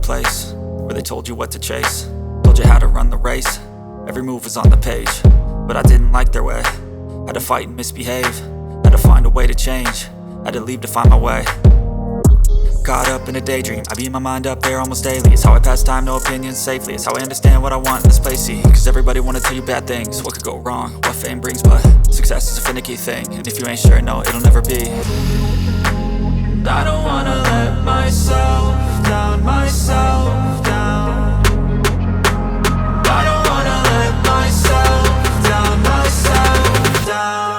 place where they told you what to chase, told you how to run the race. Every move was on the page, but I didn't like their way. Had to fight and misbehave, had to find a way to change, had to leave to find my way. Caught up in a daydream, I beat my mind up there almost daily. It's how I pass time, no opinions safely. It's how I understand what I want in this place, see. Cause everybody wanna tell you bad things, what could go wrong, what fame brings. But success is a finicky thing, and if you ain't sure, no, it'll never be. I don't wanna let myself down, myself down. I don't wanna let myself down, myself down.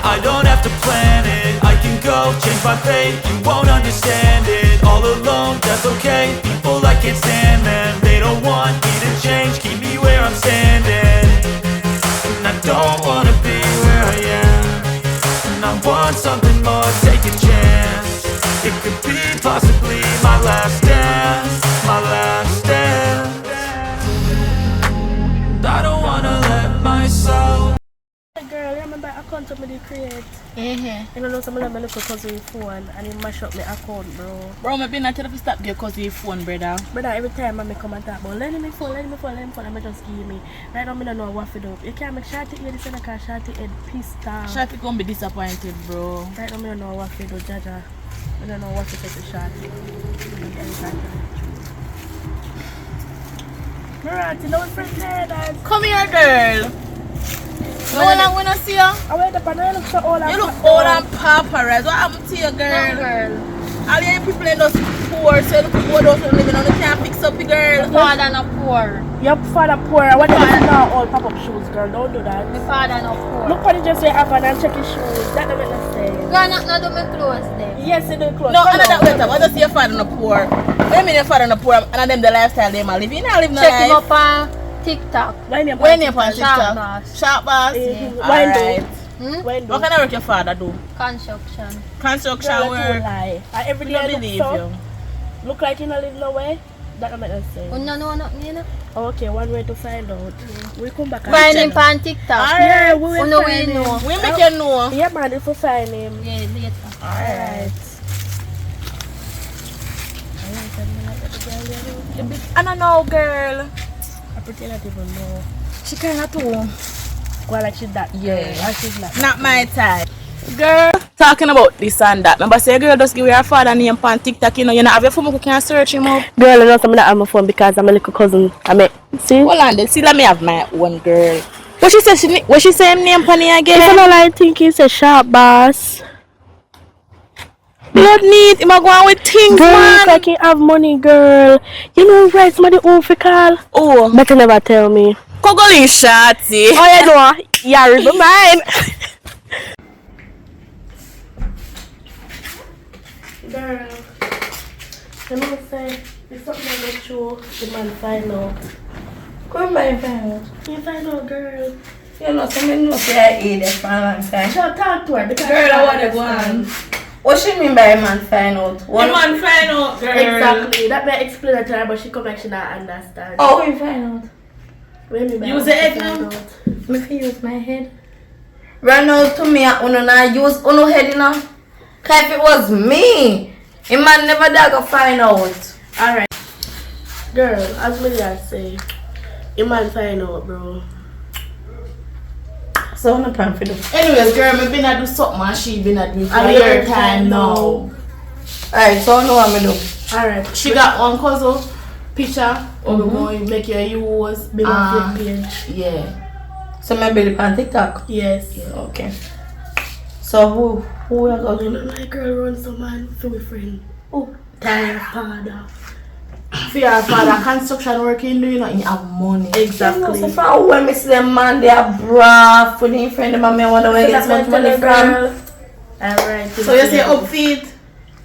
I don't have to plan it, I can go change my fate. You won't understand it, all alone, that's okay. People I can't stand them, they don't want me to change. Keep me where I'm standing, and I don't wanna be where I am. And I want something more, take a chance. It could be possibly my last dance, my last dance. I don't wanna let myself. Girl, you remember account of me they create? You know some of my little cousin phone and he mash up my account, bro. Bro, I've been not tell you to stop your cousin phone, brother. Brother, every time I come and talk about lend me phone, and I just give me. Right now I don't know what to do. You can't make Shorty head this and I can't Shorty head pissed off. Shorty gonna be disappointed, bro. Right now I don't know what to do, Jaja. I don't know what to say to Shorty. Alright, you know what's friend there? Come here, girl. No one I wanna see you. I went up and I look so old and you look old and paparazzi. What happened to you, girl? No, girl. All the people in those poor, so you look old out and living on the can't fix up, girl. My father not poor. Your father poor. I want you to now all pop up shoes, girl. Don't do that. My father not poor. Look what you just say happen and check his shoes. That don't make no sense. Girl, not do my clothes then. Yes, you do clothes. No, I know that better. I just see your father not poor. What do you mean your father not poor? And them the lifestyle they might live. You not live no life. Check him up on TikTok. When you on TikTok? Sharp boss. Alright. What kind of work your father do? Construction. Construction work. Every day I believe you. Look like you don't live nowhere. That don't make no sense. You don't know nothing, you know? Okay, one way to find out. We come back. Find him on TikTok. Yeah, we will know find him. We make you know. Yeah, man, if we find him. Yeah, later. Alright. I don't know, girl. I pretend I don't even know. She kind of too. Well, like she's that. Yeah. She's not my type. Girl, talking about this and that. Remember, say, girl, just give your father name on TikTok. You know, you not have your phone, you can search him up. Girl, I know something that on my phone because I'm a little cousin. See? Hold on, then. See, let me have my one girl. What she say? What she say him name on it again? If I'm not lying, think he's a sharp boss. Blood need. Him a go on with things, girl, man. Look like he have money, girl. You know, right? Somebody who fi call. Oh. Better never tell me. Kogolin Shorty. Oh, you know. Yeah, remember mine. Girl, let me say, it's something I make sure the man find out. Come by find out. You find out, girl. You know, something no say I eat it for a long time. She'll talk to her because girl, I want to go on. What she mean by man find out? What man find out, girl? Exactly. That may explain it to her, but she come like she not understand. Oh, we find out. What do you mean by use the head now? Me fi use my head. Run out to me and uno not use uno head, you know? Cause if it was me, a man never da go find out. Alright. Girl, as me just say, a man find out, bro. So no plan for them. Anyways, girl, me been a do something and she been a do for your time now. Alright, so I know what me do. Alright. She got one cousin picture or we going make your use build a page. Yeah. So maybe the on TikTok? Yes. Yeah, okay. So who are going to my girl runs some man for my friend. Oh, tired father. For your father, construction working, do you know, you have money. Exactly. So for when I see them man, they are brave for the friend, them and I wonder where they get much money from. Alright. So you say upfeed?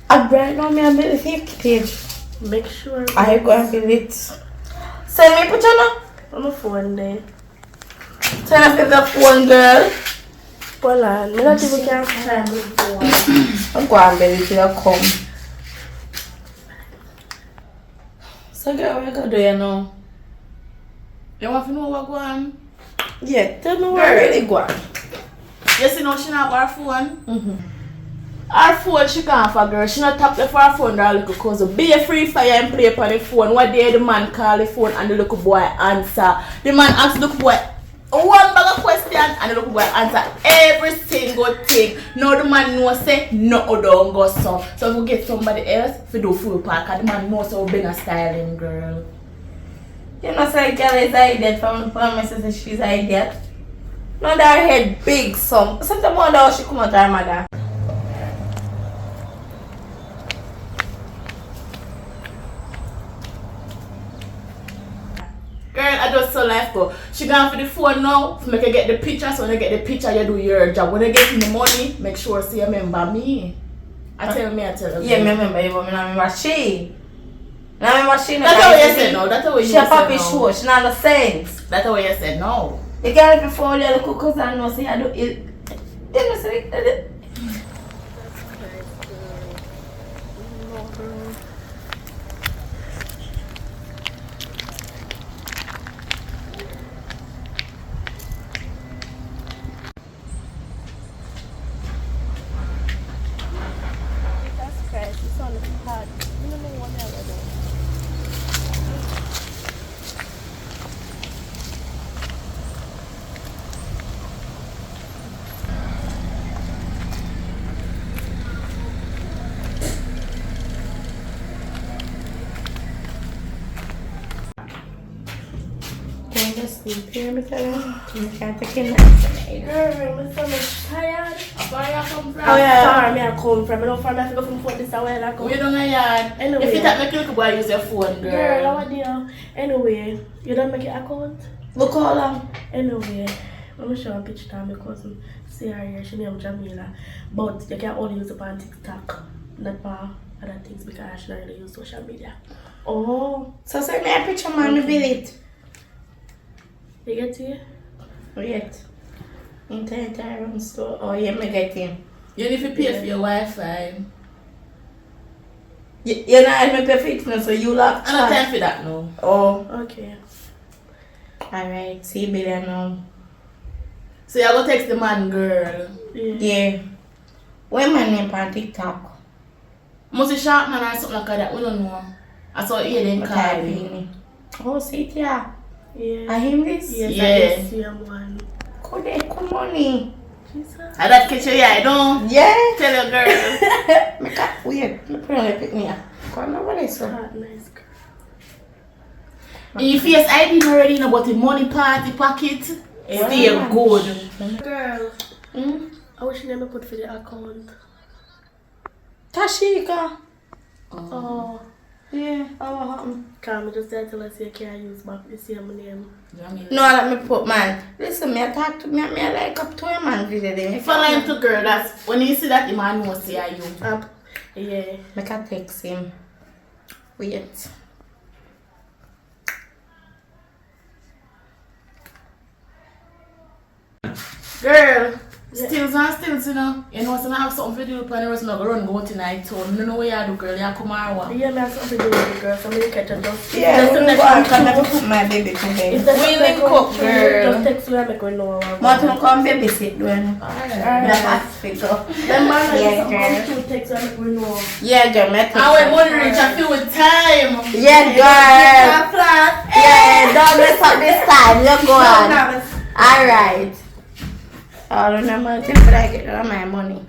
Right now, I build the 50 page. Make sure. I go and build it. Send me picture now. On my phone there. Turn off your phone, girl. Hold on. Me not even can find my phone. I'm going baby till I come. So girl, what you gonna do you know? You want to know what going on? Yeah, tell me Girl. what really go on. You see now she not have her phone? Her phone she can't for girl. She not tap the for her phone that little cause be a free fire and play upon the phone. One day the man call the phone and the little boy answer. The man ask the little boy one bag of question and the little boy answer every single thing. Now the man know say no don't go so. So if we get somebody else for do full park and the man knows how been a styling girl. You know say girl is an idiot from the promises that she's an idiot. No that her head big some. Sometimes I wonder how she come out her mother. Girl, I just saw life go. She gone for the phone now to make her get the picture. So when you get the picture, you do your job. When you get the money, make sure you remember me. I tell you. Yeah, me remember you, but me not remember she. Not remember she. That's what you said no. That's what you She said a papi no. show. She not no sense. That's what you said no. You can't before you look cause I know say I do it. You know say That's crazy. It's on the pad. You don't know what the hell I do. can you just sleep here, me tell you? You can't take a nap tonight. Girl, my stomach's tired. Where you come from? Oh, yeah. Far me I come from. I don't find me to go from phone this away like We don't know yard. Anyway. If you take make little boy use your phone, Girl, girl. how deal? Anyway, you don't make your account? Look all them. Anyway, I'm gonna show a picture to my cousin. See her here, she named Jamila. But you can only use it on TikTok, not for other things because she don't really use social media. Oh. So send me a picture, man, me build it. You get to it? Wait. Internet iron store. Oh yeah, me get him. You need to pay for your Wi-Fi. You're not me pay for it now, so you lock I don't have time for that no. Oh. Okay. Alright, see you better now. So you go text the man, girl. Yeah. Yeah. When my name on TikTok? Must be sharp man or something like that. We don't know. I saw you then call me. Oh, see it here. Yeah. I hear this? Yes, Yeah. I can see him one. Could they come money? Jesus. I that catch your eye, don't Yeah. tell your girl. Me can't wait. Me put on the pick me up. Come over there, so. Ah, nice girl. In your face ID already know about the money party pocket. Stay good. Girl, Hmm? I wish you never put for the account. Tashika. Oh. Yeah. Oh, what happened? Come, I just tell us you can't use back the same name. No, let me put man. Listen, me I talk to me I like up to a man video there. Follow him to girl. That's when you see that the man knows say are you. Up. Yeah. I can text him. Wait. Girl, stills and stills, you know. You know, so I have something to do with the rest not run go tonight. So you know what you do, girl. You come out. Yeah, me have something to do with the girl, so I'm catch a just. Yeah, just we text go and me come too. and put my baby to If bed. there's We something link going up, through, girl. Just text me and make me know what I'm But doing. you come babysit doing. Alright. The hospital. Then man, Yeah, yeah, girl. girl. Text me and make me know. Yeah, girl, me I went text. money reach a few with time. Yeah, girl. Yeah, don't mess up this time. You go on. Alright. I'll remember until I get all my money.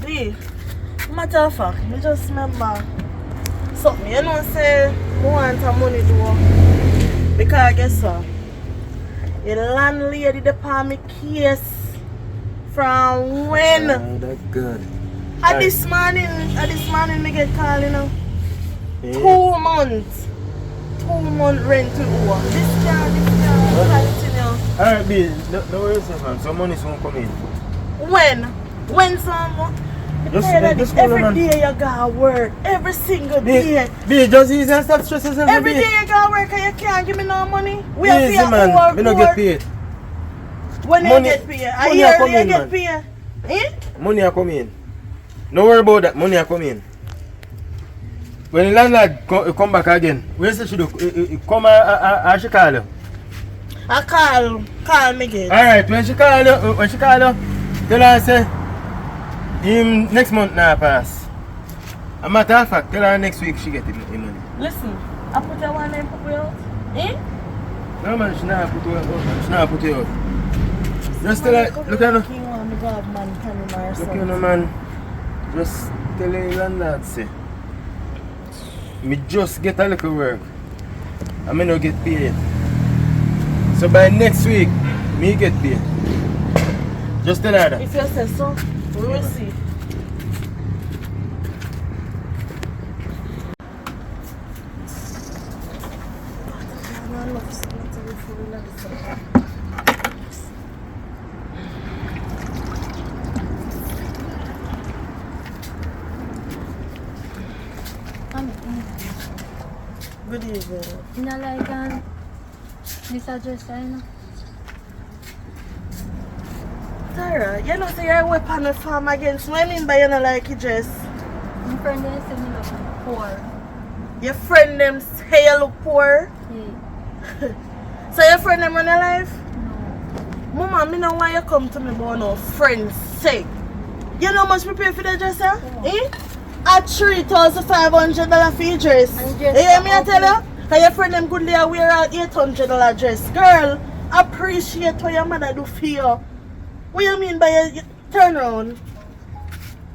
B, matter of fact, me just remember something. You know, say I want some money though. Because guess what? Your landlady the me case from when? That's good. This morning me get call, you know. Yeah. 2 months. 2 month rent to owe. This can continue. Alright, B, no worries, man. Some money soon come in. When some Just every man. day you gotta work. Every single day. B, just easy and stop stressing yourself. Every B. day you gotta work and you can't give me no money. We have Easy to man, we don't get paid. When Money- you get paid, I money yearly come you in, get man. paid. Eh? Money are coming in. No worry about that, money are coming in. When the landlord come back again, where say she do? Come and she call you. I call me again. Alright, when she call you, tell her say him next month now pass. A matter of fact, tell her next week she get him money. Listen, I put that one name put you out. Eh? No man, she not put you out. She not put you out. Just tell her, look at her. You want me to have man coming or Look something. you know man. Just tell the landlord say me just get a little work and me no get paid. So by next week, me get paid. Just tell her that. If you say so, we will see. Good evening. You know, like, this address, I know. Tara, you know say you're whip on the farm against me. What I mean by you not like your dress? My friend they say me look poor. Your friend them say you look poor. Yeah. So your friend them run your life? No. Mama, me know why you come to me about no friends sake. You know how much me pay for the dress, eh? Eh? At $3,500 for your dress. And You dress hear me I up. tell you? Cause your friend them good there wear an $800 dress. Girl, appreciate what your mother do for you. What you mean by you turn around?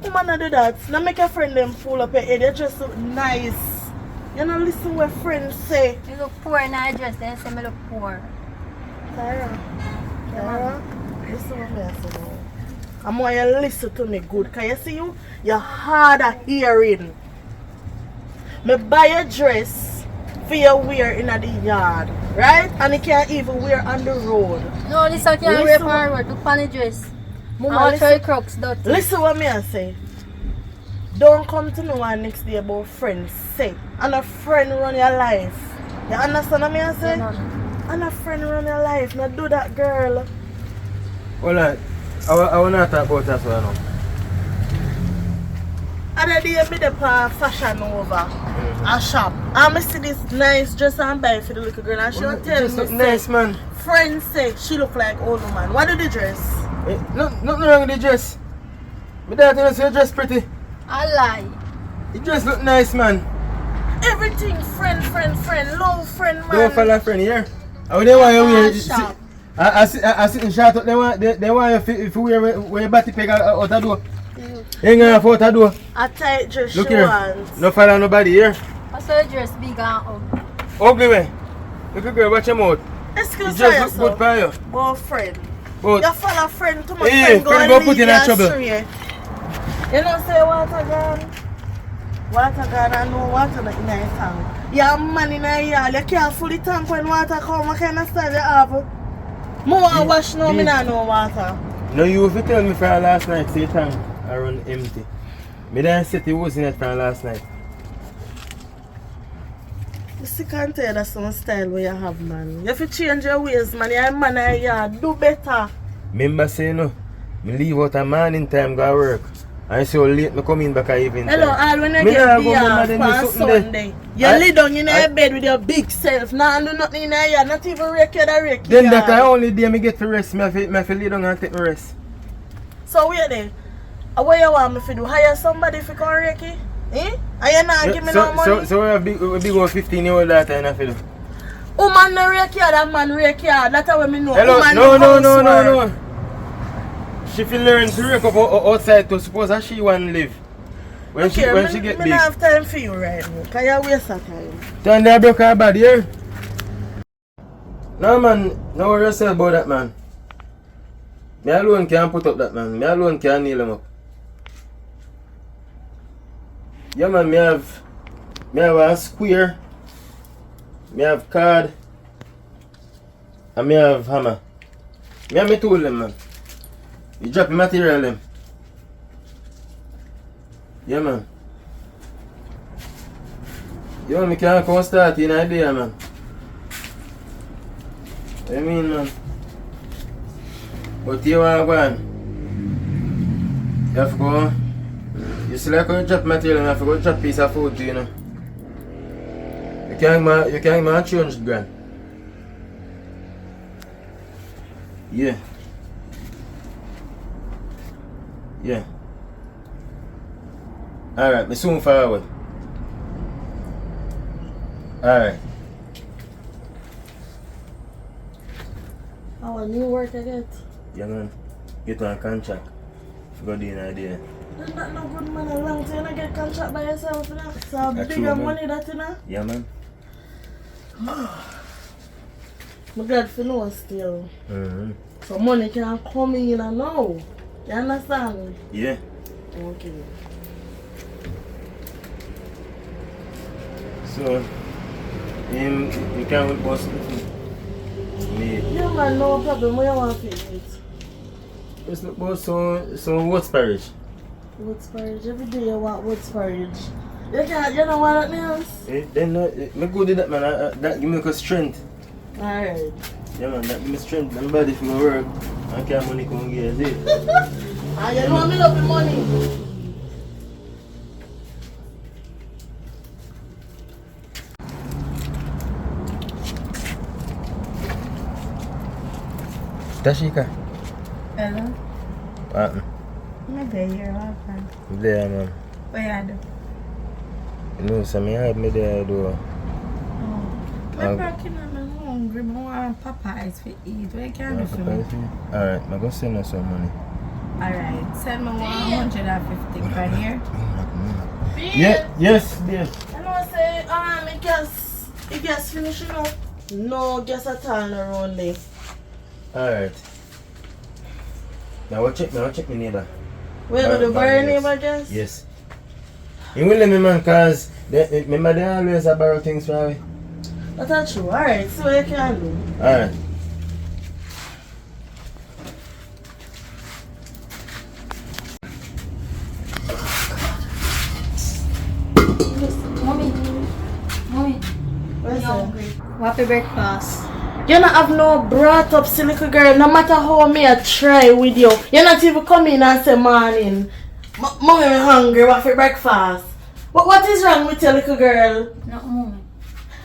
Woman not do that. Now make your friend them fool up your head. You just look nice. You know listen what friends say. Me look poor in a dress, they say me look poor. Tara, listen what I say now. I'm want you listen to me good. Can you see you're hard of hearing. Me buy a dress for you wear in the yard. Right? And you can't even wear on the road. No, this I can't wear for a road. Look on the dress. Mama, I'll listen- try crooks, dirty. Listen what me I say. Don't come to no one next day about friends say. And a friend run your life. You understand what me I say? No, no. And a friend run your life. Not do that, girl. Hold on. I want to talk about that one now. Other day me the fashion over a shop. And I see this nice dress and buy for the little girl and she will tell Just me look nice say, man. friends say she look like old woman. What do the dress? Nothing wrong with the dress. My daughter say your dress pretty. I lie. The dress look nice man. Everything friend, love friend man. Don't follow friend here. How they want you wear? Shop. I sit in short up. They want you if you wear your body peg out the door. Hang on out the door. A tight dress Look she here. wants. No follow nobody here. I saw the dress big and ugly. Ugly way. Look at girl, watch your mouth. You Excuse me, just look good for you. but friend. But You follow friend too much Hey, friend go friend and go lead put in you a trouble. astray. You know say water gone. Water gone and no water not in your tank. You have man in your yard. You can't full the tank when water come. What kind of style you have? More wash now, me not know water. no, you have to tell me from last night. Say tank around empty. Me didn't set the hose in it from last night. You see, can't tell you that's some style where you have, man. You have to change your ways, man. You're a man in your yard. Do better. Remember say no. Me leave out a morning time go work. And so late me come in back at evening Hello, time. all when you Me get nah the go yard remember them on do something there. Sunday. You I- lay down in I- your bed with your big self. Nah, do nothing in your yard. Not even rake your rake Then your that I yard. only day me get to rest. Me have to lay down and take my rest. So wait there. What you want me to do? Hire somebody if you come rake it? Eh? And you not give me no money? So we have big 15-year-old daughter and I feel. Woman no rake yard, that man rake yard. That's how we know. Hello, Woman no. housework. She feel learn to rake up outside to suppose that she want to live. When she get me big. not have time for you right now. Can you waste that time? Turn that broke her body here. No man, no worry yourself about that man. Me alone can't put up that man. Me alone can't nail him up. Yeah man, me have a square, me have card, and me have hammer. Me have me tool them man. You drop your material them. Yeah man. Yo, me can't come start in idea man. What you mean man? But you want to go on? You have to go. You see like when you drop material, you have to go drop a piece of food too, you know. You can't give me 300 grand. Yeah. Yeah. Alright, me soon forward. Alright. Our new work I get. Yeah man. Get on contract. Forgot the idea. That's not no good man. A long time you get contract by yourself, you know. So That's bigger true, man. money that you know. Yeah man. I'm glad for know still. Mm-hmm. So money can come in and now. You understand? Yeah. Okay. So, you can't with boss me. Yeah man, no problem. What you want to eat? It's not about some what's porridge. What's porridge? Every day you want what's porridge. You don't want nothing else? Then me good with that man. That give me a strength. Alright. Yeah man, that give me strength. I'm body for my work. I can't money come get it. And you know me love the money. Tashika. Hello? What? I'm there here, what happened? There man. What you do? You know, so me have me there do. I'm working and I'm hungry. I want Popeyes for eat. What can you do for me? Alright, I'm gonna send her some money. Alright, send me 150 grand here. Yeah, yes, yes. I know say, it gets finished, you know. No guess at all around there. Alright. Now I'll check my neighbor. Where do the bury neighbor guess? Yes. You will let me man cause remember they always borrow things from me. That's true. Alright, so what you can do. Alright. Mommy, Where's I'm that? hungry. What for breakfast? You not have no brought up silly girl, no matter how me I try with you. You not even come in and say morning. Mommy, I'm hungry, what for breakfast? What is wrong with you, little girl? No, mommy.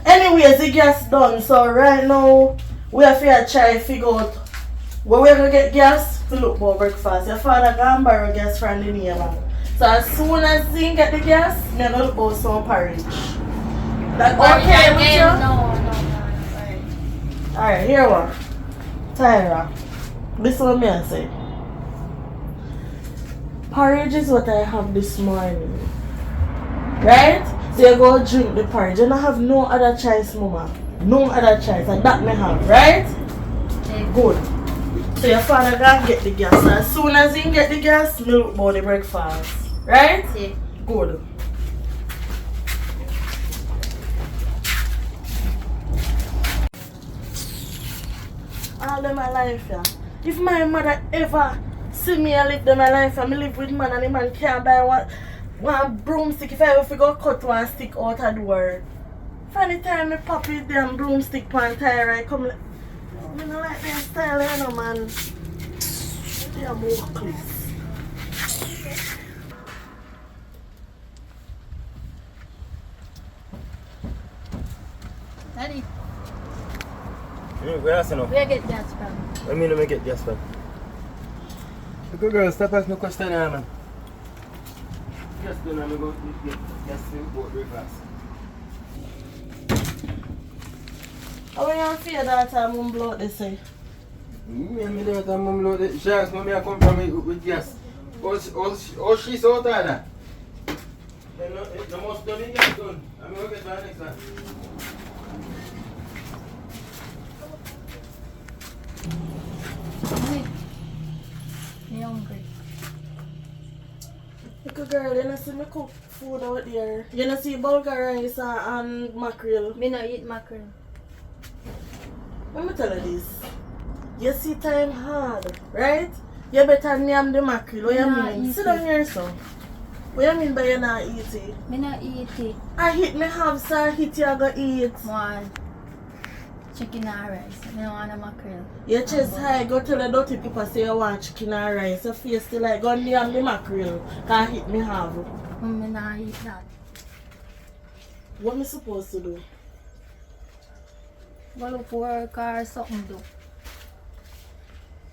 Anyways, the gas done, so right now we have to try figure out where we're gonna get gas to look for breakfast. Your father gonna borrow gas from the neighbor. So as soon as he get the gas, me gonna look for some porridge. That okay with you? No. Alright, here one. Tyra. This one me I say. Porridge is what I have this morning. Right? So you go drink the porridge. You don't have no other choice, mama. No other choice. And that me have, right? Good. So your father gonna get the gas. So as soon as he get the gas, me look for the breakfast. Right? Yeah. Good. All of my life, yeah. If my mother ever see me I live my life, I live with man and the man can't buy one broomstick if I ever go cut one stick out of the door. From the time I pop with them broomstick on tire, I come like, I don't like their style, you know, man. They are more close. Daddy, Where else you know? where get gas from? Let me know me get gas from. Good girl, stop asking me question now, man. Just do now, me go get gas to boat breakfast. How are you feel that time I'm blow this say? Me and me there time mum load the sharks, mommy I come from with gas. Oh she's so tired. The most done it gas done. I'm gonna get my next one. Mommy, I'm hungry. Little girl, you know see me cook food out there. You know see bulgur rice and mackerel. Me not eat mackerel. Let me tell you this. You see time hard, right? You better name the mackerel. What you Nah, mean? eat Sit down it. here, so. What you mean by you not eat it? Me not eat it. I hit me have, sir. Hit you, I go eat. One chicken and rice. Me don't want a mackerel. Your chest high, go tell the dirty people say you want chicken and rice. Your face still like, go name the mackerel. Cause hit me have. Me not eat that. What me supposed to do? Go look for work or something do.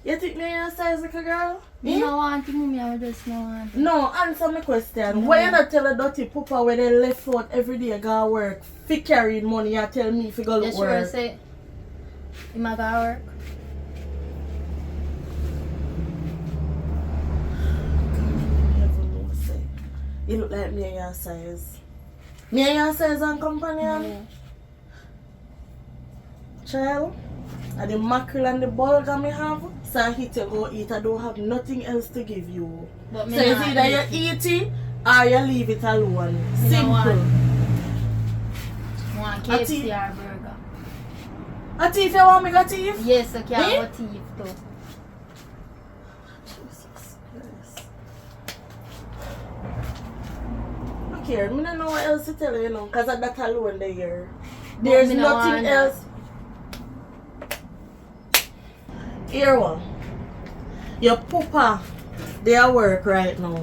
You think me your size like a girl? Me no want to move me, I just no want. No, answer my question. No. Why you not tell a dirty papa when they left out every day go work? Fi carry money, you tell me if you go You look sure work. say you might go work? Never know, say. You look like me and your size. Me and your size and companion? Yeah. Child, and the mackerel and the bulgur me have, so I hit you go eat. I don't have nothing else to give you. But So me it's not either you eat eat it or you leave it alone. Me no Simple. want. Want A KFC tea- or burger? A thief, you want me to thief? Yes, I can Eh? go thief too. Jesus Christ. Okay, I don't know what else to tell you, because of that alone there. There's me no nothing want else. Here one. Your papa, they are work right now.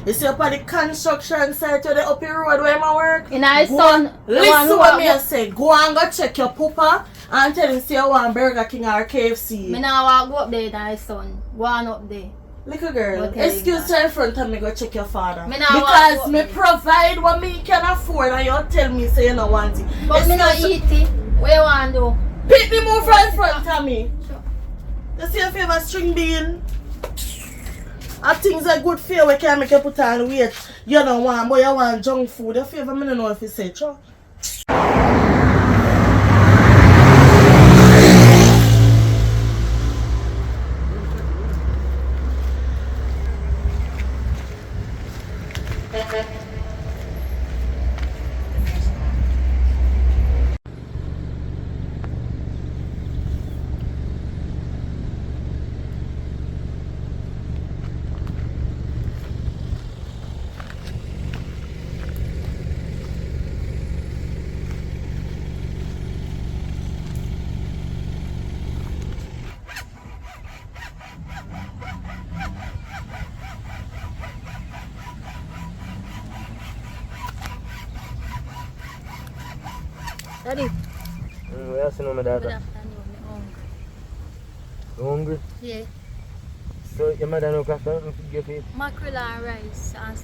You see up on the construction site where they up the road where I work? In our Go son, on- listen what me I say. Go and go check your papa and tell him say you want Burger King or KFC. me now walk go up there in our son. Go on up there. Little girl, Okay, excuse me in front of me go check your father. Me nah want Because to me go there. provide what me can afford and you tell me say you don't want it. But me not Excuse- eat it. Where you want to? Pick me move right in front of me. Sure. You see if you have a string bean? And things are good for you, we can make you put on weight. You don't want, but you want junk food. You favor me don't know if you say sure. Daddy. Where you see my Good daughter? afternoon. Me hungry. You hungry? Yeah. So your mother no cook nothing to give it? Mackerel and rice. And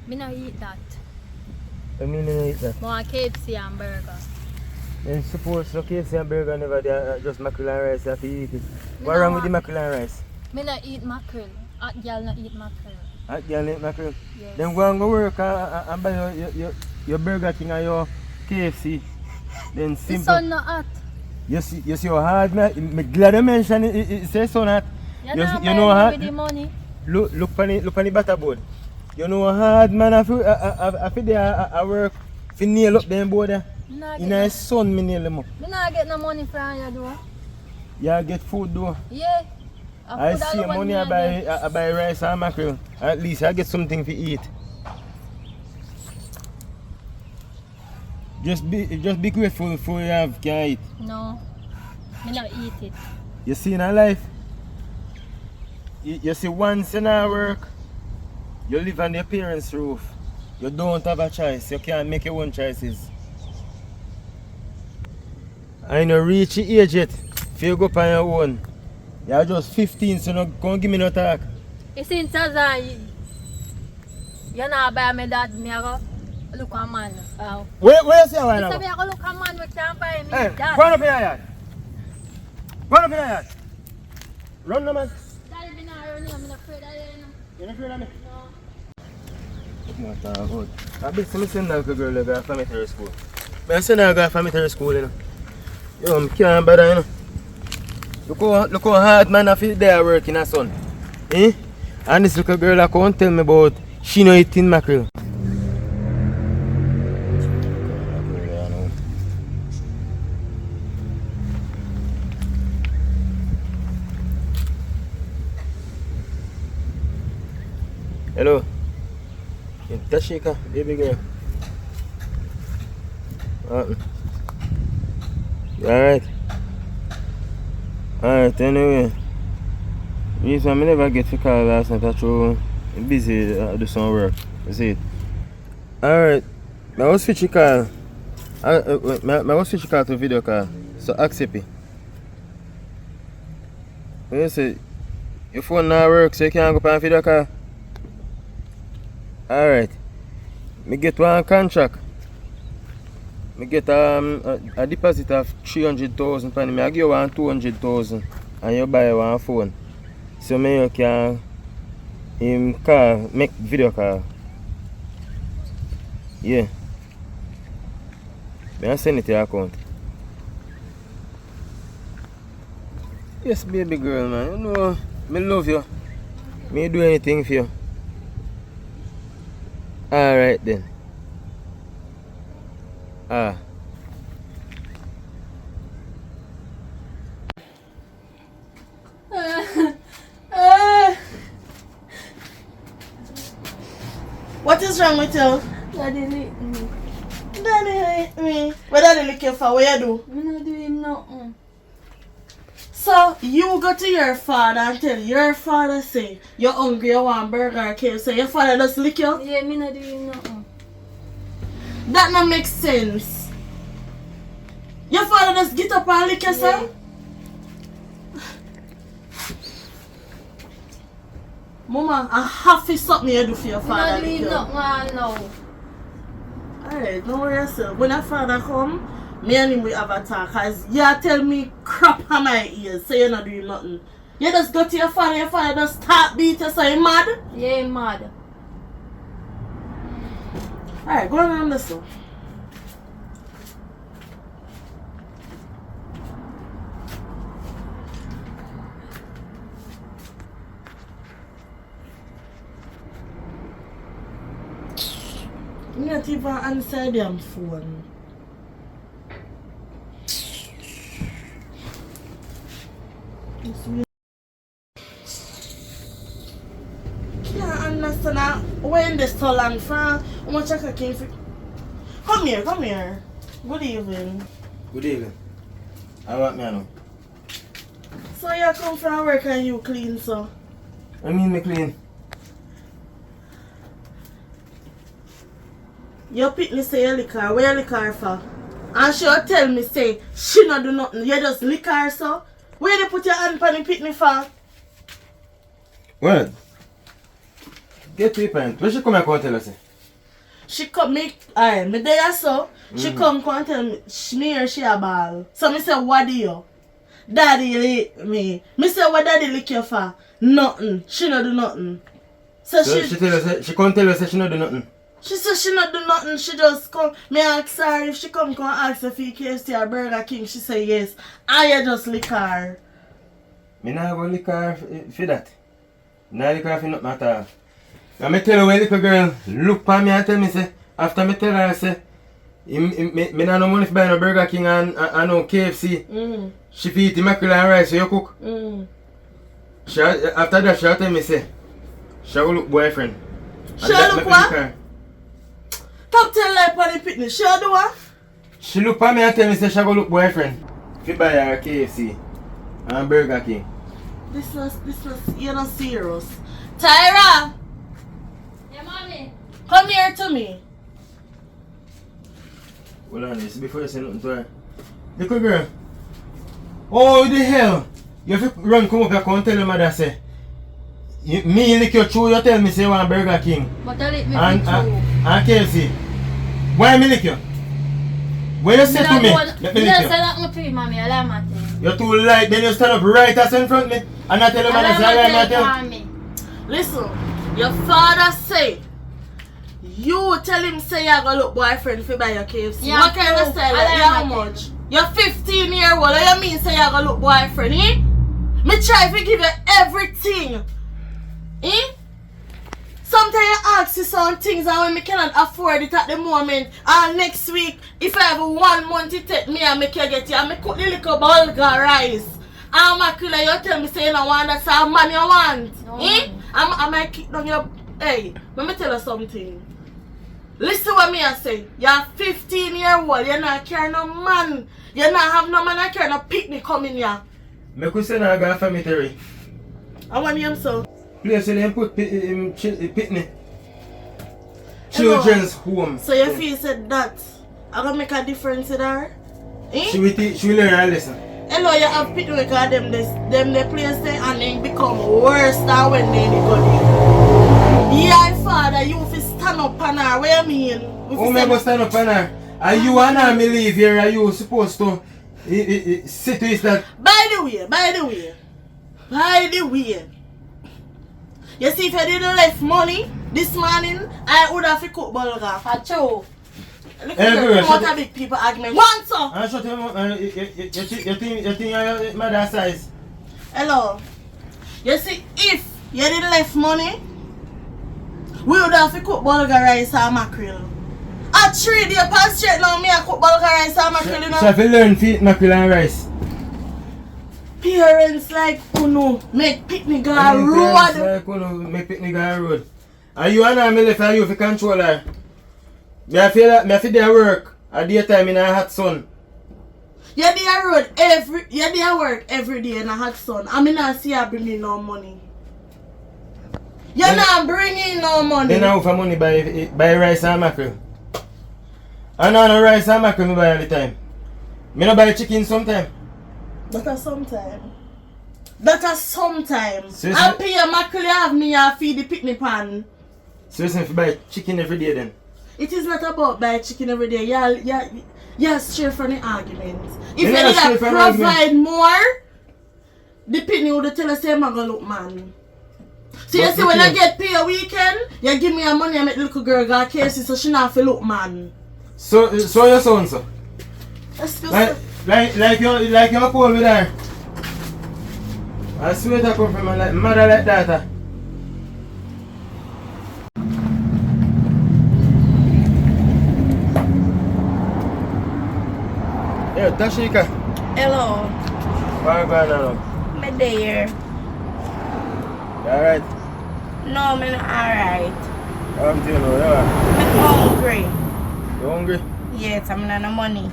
me not eat that. I mean you eat that. Me want KFC and burger. Then suppose no KFC and burger never there, just mackerel and rice you have to eat it. What No. wrong with the mackerel and rice? Me not eat mackerel. Hot girl not eat mackerel. Hot girl eat mackerel. Yes. Then go and go work and buy your Burger King and your KFC. Then The simple. sun not hot. You see how hard me glad you mention it say so that. You You not you know buy how me with the money. look on the butter board. You know how hard man I feel there I work fi nail up them board there. Me not In get, a sun me nail them up. me not get no money from you though. You get food though. Yeah. I food see alone money me I get. buy rice and mackerel. At least I get something to eat. Just be grateful for you have can eat. No. Me not eat it. You see in a life, you see once in our work, you live on your parents' roof. You don't have a choice. You can't make your own choices. I know reach your age yet. If you go up on your own, you're just 15, so no come give me no talk. You see in Tanzania, you not buy me that, me I go look a man. Where you see one You say now? me I go look a man, we can't buy me Hey, that. go on up in your yard. Go on up in your yard. Run no man. Daddy, me not run, I'm not afraid of you, know. You're not afraid of me? No. Not good. I bet me send that girl to go to family school. I send her to go to family school, you know. Yo, I can't bother, you know. Look how hard man I feel there working a son. Eh? And this little girl I can't tell me about she no eating mackerel. Hello. Tashika, baby girl. You alright? Alright, anyway. Reason I never get to call last night, I'm busy do some work. You see it? Alright. I was switch your call. I was switch your call to video call. So accept it. You see, your phone now works, so you can't go on video call. Alright. Me get one contract. Me get a deposit of 300,000 for me. I give you 200,000 and you buy one phone. So me you can call, make video call. Yeah. Me I send it to your account. Yes, baby girl, man. You know, me love you. Me do anything for you. Alright then. What is wrong with you? Daddy lick me. Daddy hate me. What daddy lick you for? What you do? Me not doing nothing. So you go to your father and tell your father say you're hungry, you want burger cake, so your father just lick you? Yeah, me not doing nothing. That not make sense. Your father just get up and lick you, sir? Mama, I have to something you do for your Me father. not doing nothing now. Alright, don't worry yourself. When your father come, me and him will have a talk. Cause you tell me crap on my ears, so you're not doing nothing. You just go to your father just start beat you, so you mad? Yeah, I'm mad. Alright, go on and listen. You not even answer them phone. Can't understand when this so long for how much I can for. Come here. Good evening. Good evening. I want me now. So you come from work and you clean, so? I mean me clean. Your pitney say you lick her. Where you lick her for? And she'll tell me say she not do nothing. You just lick her, so? Where you put your hand on the pitney for? What? Get to the point. Where she come and come and tell us? She come me there so. She come and tell me me or she a ball. So me say what do you? Daddy lick me. Me say what daddy lick you for? Nothing. She not do nothing. So she tell us, she come tell us that she not do nothing. She said she not do nothing, she just come. Me ask her if she come ask her if you KFC or Burger King. She say yes. And you just lick her. Me not go lick her for that. Not lick her for nothing at all. And me tell her when little girl look for me and tell me say, after me tell her say, me not no money for buy no Burger King and no KFC. She feed the mackerel and rice so you cook. She, after that she tell me say, she go look boyfriend. She look what? Stop telling her for the fitness. She do what? She look at me and tell me say she go look boyfriend. If you buy her KFC and Burger King. This was, you're not serious. Tyra! Yeah, mommy. Come here to me. Hold on, this before you say nothing to her. Little girl. Oh, the hell? You have to run come up here and tell your mother say, me lick your chew, you tell me say you want Burger King. But I lick me And KFC. Why me lick you? When you say to me, let me lick you. you. Say that to you, mommy. I like my thing. You're too light, then you stand up right as in front of me and I tell your mother say I like my thing. Listen, your father say you tell him say you go look boyfriend if you buy your KFC. Yeah, what kind of style? like How much? You're 15 years old. What you mean say you go look boyfriend, eh? Me try to give you everything. Eh? Sometimes you ask you some things and when me cannot afford it at the moment. And next week, if I have 1 month to take me and make you get you, and me cook the little bulgur rice. And mackerel, you tell me say you don't want that, so man you want. No. Eh? I might kick down your Hey, let me tell you something. Listen what me I say. You're 15-year-old. You're not carrying no man. You not have no man. I carry no picnic coming here. Me could say I got a cemetery. I want him so. Place where they put picnic. Children's home. So you feel said that I gonna make a difference in her? Eh? She will learn her lesson. Hello, you have picnic because them the place there and they become worse than when they go there. Yeah, father, you fi stand up on her. What you mean? Who me go stand up on her? Are you and her me leave here? Are you supposed to sit with that? By the way. You see, if I didn't left money this morning, I would have to cook burger. Achoo. Look at what a big people argument. One so. I shut him up. You think your mother size? Hello. You see, if you didn't left money, we would have to cook burger rice and mackerel. At 3 days past straight now, me I cook burger rice and mackerel, you know. So if you learn to eat mackerel and rice. Parents like Uno make picnic on Parents road. like Uno make picnic on road. Are you and her me left and you for control her? I feel that I feel their work at daytime in a hot sun. You there work every day in a hot sun. I mean not see her bringing no money. You're not bringing no money. Then I have money buy rice and mackerel. I know no rice and mackerel me buy all the time. Me no buy chicken sometime. That a sometime. So I pay a mackerel you have me and feed the picnic pan. So you say buy chicken every day then? It is not about buy chicken every day. You're straight from the argument. If You're you not straight did from the provide more, the picnic would tell us say I'm gonna look man. So you But see when I get pay a weekend, you give me a money and make the little girl go cases so she not feel look man. So your son so? Excuse Like you call me there. I swear to come from my mother like that. Yeah, Tashika. Hello. Where are you going now? I'm there. Alright. No, I'm not alright. I'm doing alright. I'm hungry. You hungry? Yes, I'm not no money.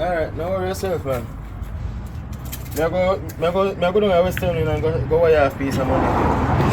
Alright, no worry yourself, man. Me go down to Western Union and go where you have piece of money.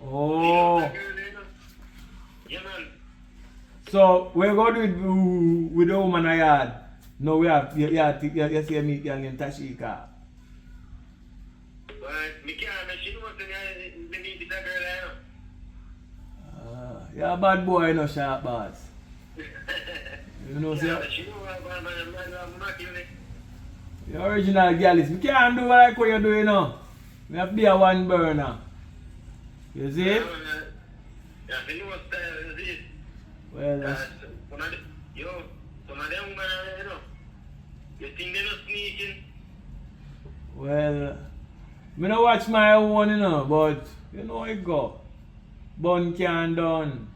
Oh. So we're going to do with the woman I had. No, we have you see me young Tashika. You're a bad boy, no sharp boss. You know, see? The original girl is, we can't do like what you do, you know. We have to be a one burner. You see? Well, that's... Well, me no watch my own, you know, but you know it go. Bun can done.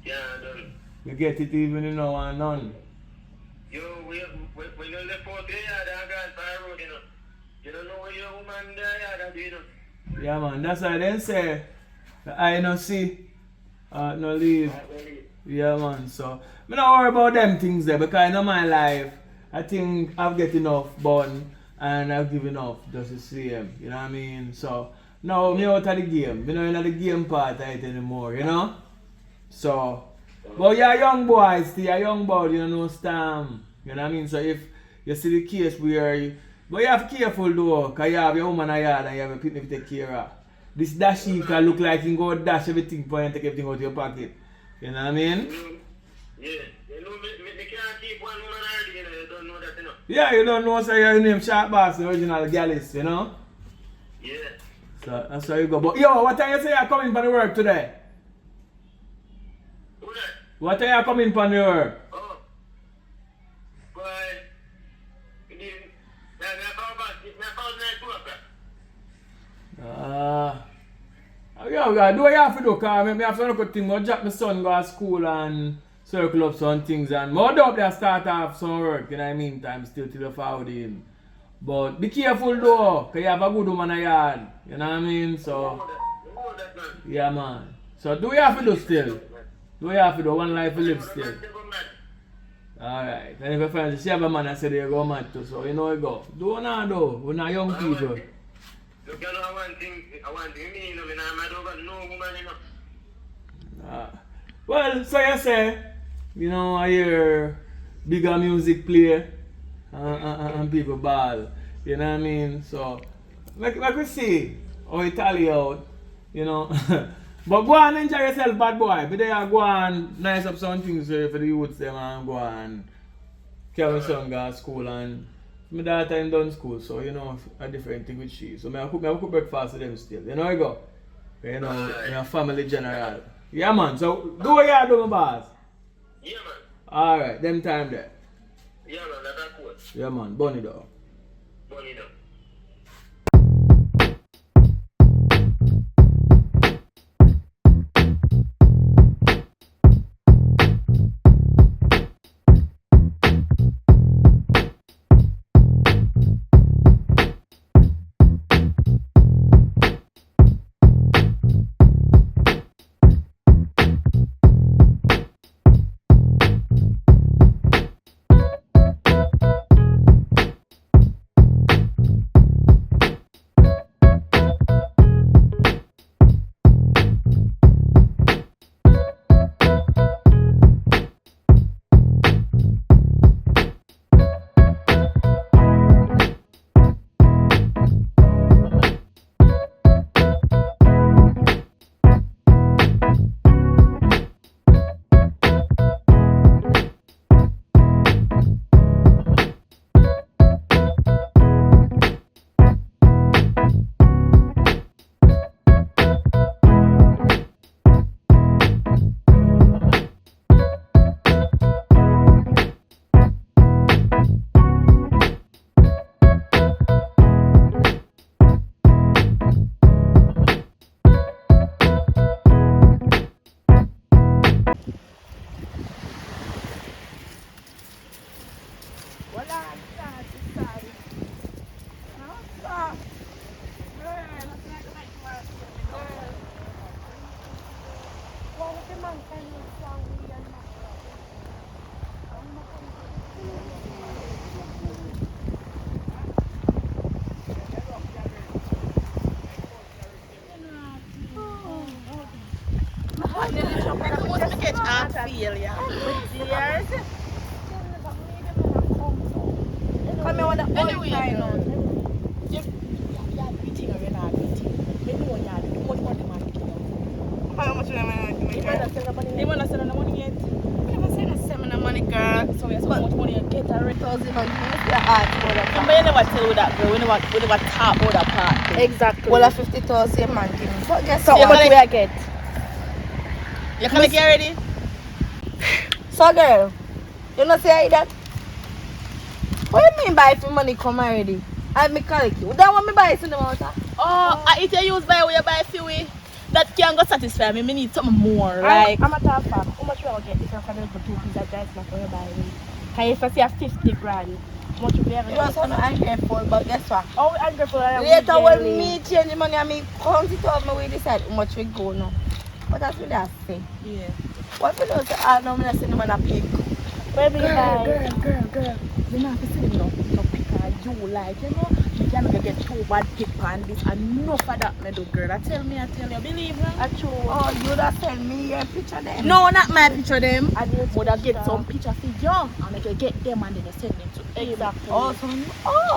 You get it even, you know, and none. Yo, when you left out there, I got by road, you know. You don't know where your woman there, you know. Yeah, man, that's why they say the eye no see, no leave. Yeah, man, so me not worry about them things there because in my life, I think I've get enough bun and I've given enough just the same, you know what I mean? So now me out of the game, me not in the game part of it anymore, you know? So, but you're a young boy still, a young boy, you know, Stam, you know what I mean? So if you see the case where But you have to be careful though, because you have your woman in the yard and you have a picnic to take care of. This dashy can look like you go dash everything for you and take everything out of your pocket. You know what I mean? Yeah. You know, me can't keep one woman already, you know, you don't know that, you know. Yeah, you don't know, so your name Sharp Boss, the original Gallus, you know? Yeah. So that's how you go. But yo, what time you say you're coming for the work today? Who that? What time you coming for the work? Oh. Boy. Yeah, we gotta do what you have to do, because I have to look at things. I drop my son go to school and circle up some things, and more up there start off some work, you know what I mean, time still till you forward in. But be careful though, because you have a good woman in the yard, you know what I mean, so, yeah man. So do what you have to do still. Do what you have to do, one life to live still. Alright, and if you find she have a man and say they go mad too, so you know you go. Do what now do, we're not young people. Look, you know, I want things, me, you know, I'm mad over no woman, you know. Well, so you say, you know, I hear bigger music play and people ball, you know what I mean? So, like we see how it tally out, you know. But go and enjoy yourself, bad boy. But there go and nice up some things for the youths them and go and carry my son go to school, and my daughter in done school, so you know a different thing with she. So I cook breakfast for them still. You know you go. You know, in a family general. Yeah man, so do what you do, my boss. Yeah man. Alright, them time there. Yeah man, that's cool. Yeah man, bunny though. Bunny though. We never talk about that part. Exactly. Well, a 50,000 man give me. But guess So what? how much we I get? You can make it ready? So girl, you know say that? What do you mean by if money come already? I me collect you. That want me buy it in the water? Oh, if you use buy, you buy a few way. That can't go satisfy me. Me need something more. Like I'm a top fan. How much will I get if I can for 2 pieces of rice not for buy me? Can you say a 50 grand? How much will you You are so ungrateful, but guess what? Oh, ungrateful. Later when me change the money and me count it out, me decide how much we go now. What that's what I say? Yeah. What we do say, I know me not see the man a pick. Baby, girl. You know, if you see no picker, you like, you know, you cannot get too bad pick on this and enough of that, me do, girl. I tell you, believe me. True. Oh, you that send me your picture then? no, not my picture them. I Would I get some picture for you and I can get them and then you send them to Exactly. Awesome.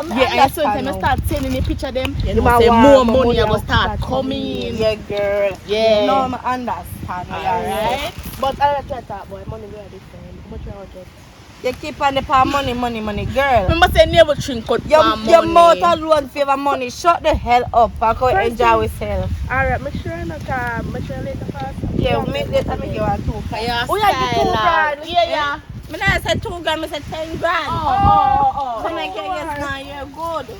Yeah, and so when I start sending a picture of them, you You know, say want more more money I money go start coming. Yeah, girl. Yeah. You know, I understand. Alright. But I try to talk boy, money very different. How much you get? You keep on the power money, girl. Remember say never drink out Your money. mouth alone favor money. Shut the hell up and go enjoy yourself. Alright, make sure you not make sure you later fast. Yeah, make later make you want 2 grand. Oh yeah, you 2 grand. Yeah. Me not say 2 grand, me say 10 grand. Oh. So make you yes now, you're good.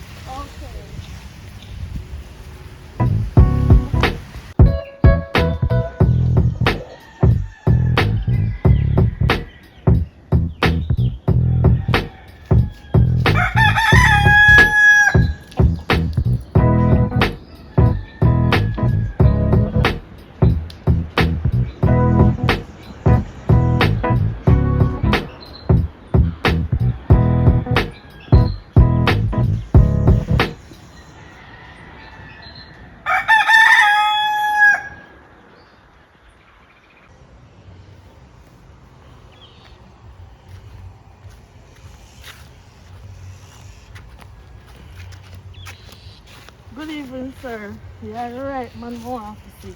Good evening, sir. Yeah, you're right, man. More have to see.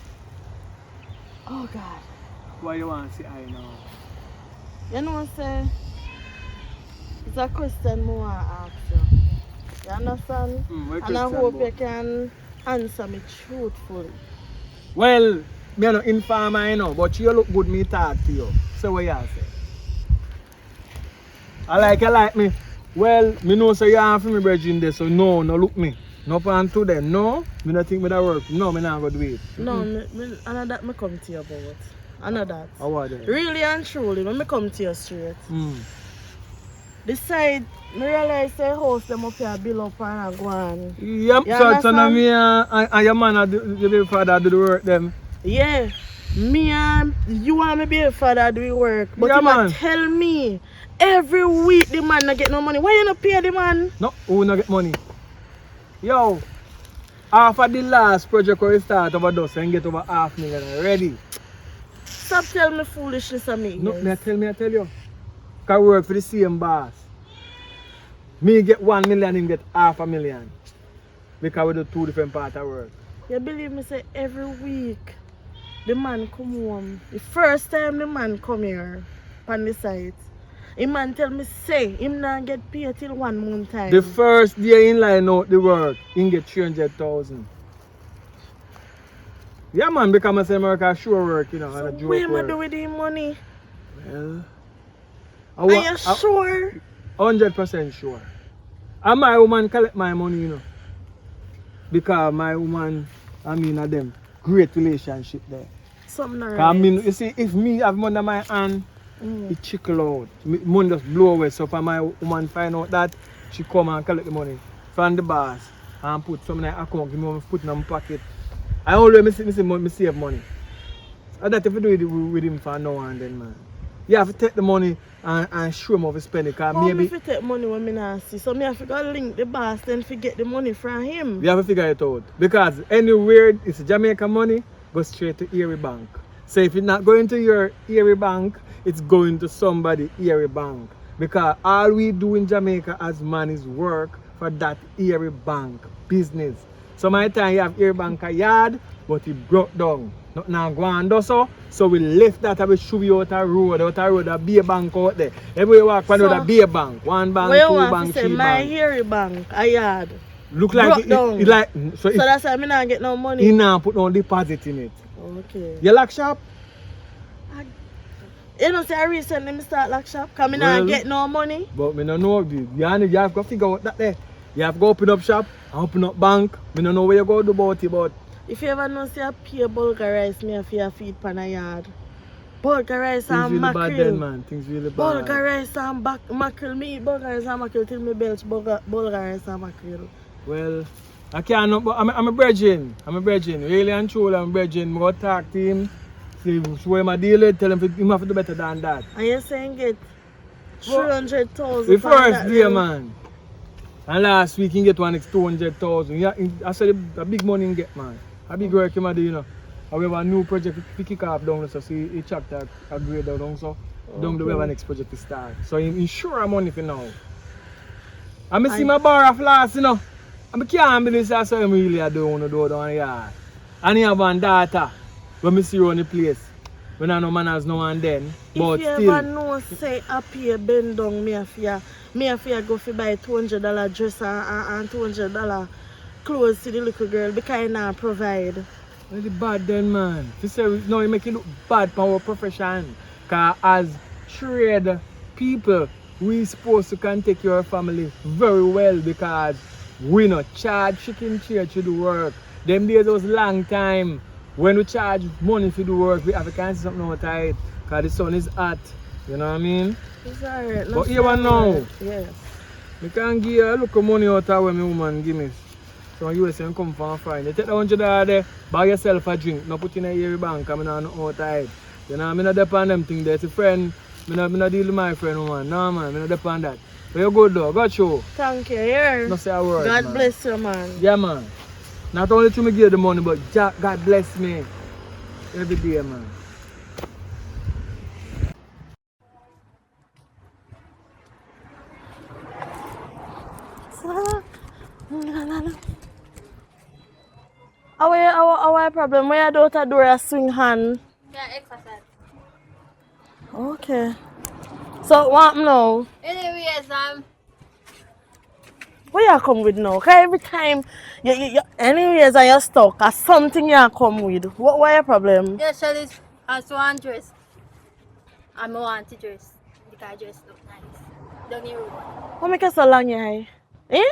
Oh God. Why you want to see I now? You know what I'm saying? It's a question I want to ask you. You understand? What And I question, hope boy? you can answer me truthfully. Well, me no informer, you know, but you look good me talk to you. So what you say? I like me. Well, me know say you have for me brethren there, so no look me. No plan to them, no. Me not think me that work. No, me not go do it. No, I know that me come to you about. I know that. How are they? Really and truly, when me come to you straight. Mm. The side, me realize the house them up here build up and I go on. Yep, You so son of understand? me and your man the father do the work them. Yeah, me and you want me be a father do the work. But Yeah, you man. must tell me every week the man not get no money. Why you not pay the man? No, who not get money? Yo, after the last project we start over dust and get over $500,000 already. Stop telling me foolishness of me. No, guys. me tell you. Can work for the same boss. Me get 1 million, him get $500,000. Because we do 2 different parts of work. You believe me say every week the man come home. The first time the man come here on the site, the man tell me say him not get paid till 1 month time. The first day in line out the work, he get 300,000. Yeah man, because I say America sure work, you know, so and a joke what am I work. do with the money? Well, Are you sure? 100% sure. And my woman collect my money, you know. Because my woman, I mean, and them, great relationship there. Something Cause right. I mean, you see, if me have money in my hand, it trickle out. Money just blow away. So for my woman find out that, she come and collect the money from the boss and put some in her account, give me put in my pocket. I always me save money. And that if you do it with him for now and then, man. You have to take the money and show him how to spend it. Cause How maybe me fi take money when me not see? So me have to go link the boss then fi get the money from him. you have to figure it out. Because anywhere it's Jamaican money, go straight to Erie Bank. So if it's not going to your Erie Bank, it's going to somebody Erie Bank. Because all we do in Jamaica as man is work for that Erie Bank business. So my time you have Erie Bank a yard, but it broke down. Nothing now go on do so we left that and we shove you out a road, a beer bank out there. Everywhere walk on a beer bank. 1 bank, Where 2 you want bank, to say 3 my bank. hairy bank, a yard. Look like broke down. it like So that's why me not get no money. he now put no deposit in it. Okay. You lock shop? You know say I recently me start lock shop because me Well, not get no money. But me no know you have to figure out that there. You have to go open up shop and open up bank. Me no know where you go do about it, but If you ever know say I pay bulgur rice, me have to feed pan a yard. Bulgur rice things and really bad then, mackerel. man. Things really bad. Bulgur rice and mackerel. Me eat bulgur rice and mackerel till me belch bulgur rice and mackerel. Well, I can't, but I'm a brethren. Really and truly, I'm a brethren. I go talk to him, see where my deal is, tell him he have to do better than that. And you're saying get 300,000 The for first that day, day. man. And last week he get one next 200,000. Yeah, I said a big money he get, man. A big work him a do, you know. And we have a new project to kick off down there, so see he checked a grade down so. Down there we have a next project to start. So he sure money for now. I see my bar of last, you know. I can't believe that's what I really do down the yard. And he have one daughter when I see her on the place. When I know manners no one then. But if you still. ever know say happy bend down me have to go for buy $200 dress and $200 clothes to the little girl because I not provide. Really bad then, man. You say no, you make it look bad for our profession. Because as trade people, we supposed to can take your family very well because we not charge chicken chair to do work. Them days was long time. When we charge money to do work, we have to cancel something outside because the sun is hot. You know what I mean? It's alright. But even now, yes. I can give you a look of money out of when my woman give me. So you say come from a friend. You take the $100 there, buy yourself a drink, not put in a year bank, I'm not outside. You know, I'm not depend on them things there. It's a friend, I'm not deal with my friend, woman. No man, I'm not depend on that. But you're good though, got you. Thank you, here. No say a word, God man. bless you, man. Yeah, man. Not only to me give the money, but God bless me every day, man. Our problem, where your daughter do a swing hand? Yeah, exercise. Okay. So what now? Anyways, Where you come with now? Cause every time you anyways and you're stuck or something you come with. What your problem? yeah, Shelly has one dress. I want to dress. Because dress look nice. Don't you? What make you so long here? Eh?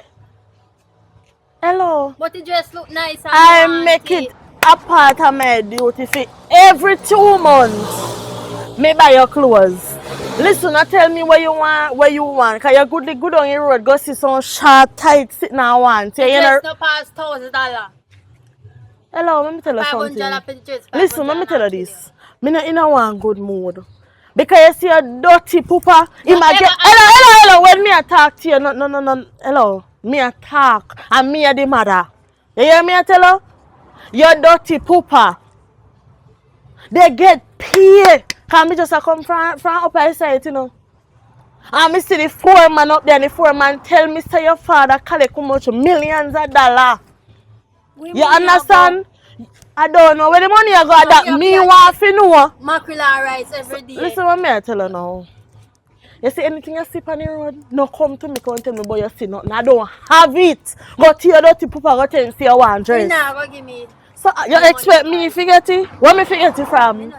Hello. But the dress look nice. I make it a part of my duty for every 2 months. Me buy your clothes. Listen, not tell me what you want. Cause you're good on your road. Go see some short, tight sitting on one. The dress no past $1,000. Hello, let me tell you something. $500 for the dress. Listen, let me tell you this. Me not in a one good mood. Because you see a dirty pooper, he might get... Hello, when me attack to you, no. Hello, me attack, and me a the mother. You hear me I tell you? You dirty pooper. They get paid. Because me just a come from upper side, you know. And me see the foreman up there, and the foreman tell me, say your father collect how much millions of dollars. You understand? I don't know where the money I got that me want to know. Mackerel and rice every day. Listen what me I tell you now. You see anything you see on the road, no come to me and tell me about you see nothing. I don't have it. Go to your dirty pooper, go tell me see you want dress. Nah, go give me. So you expect me to get it? Where me get it from?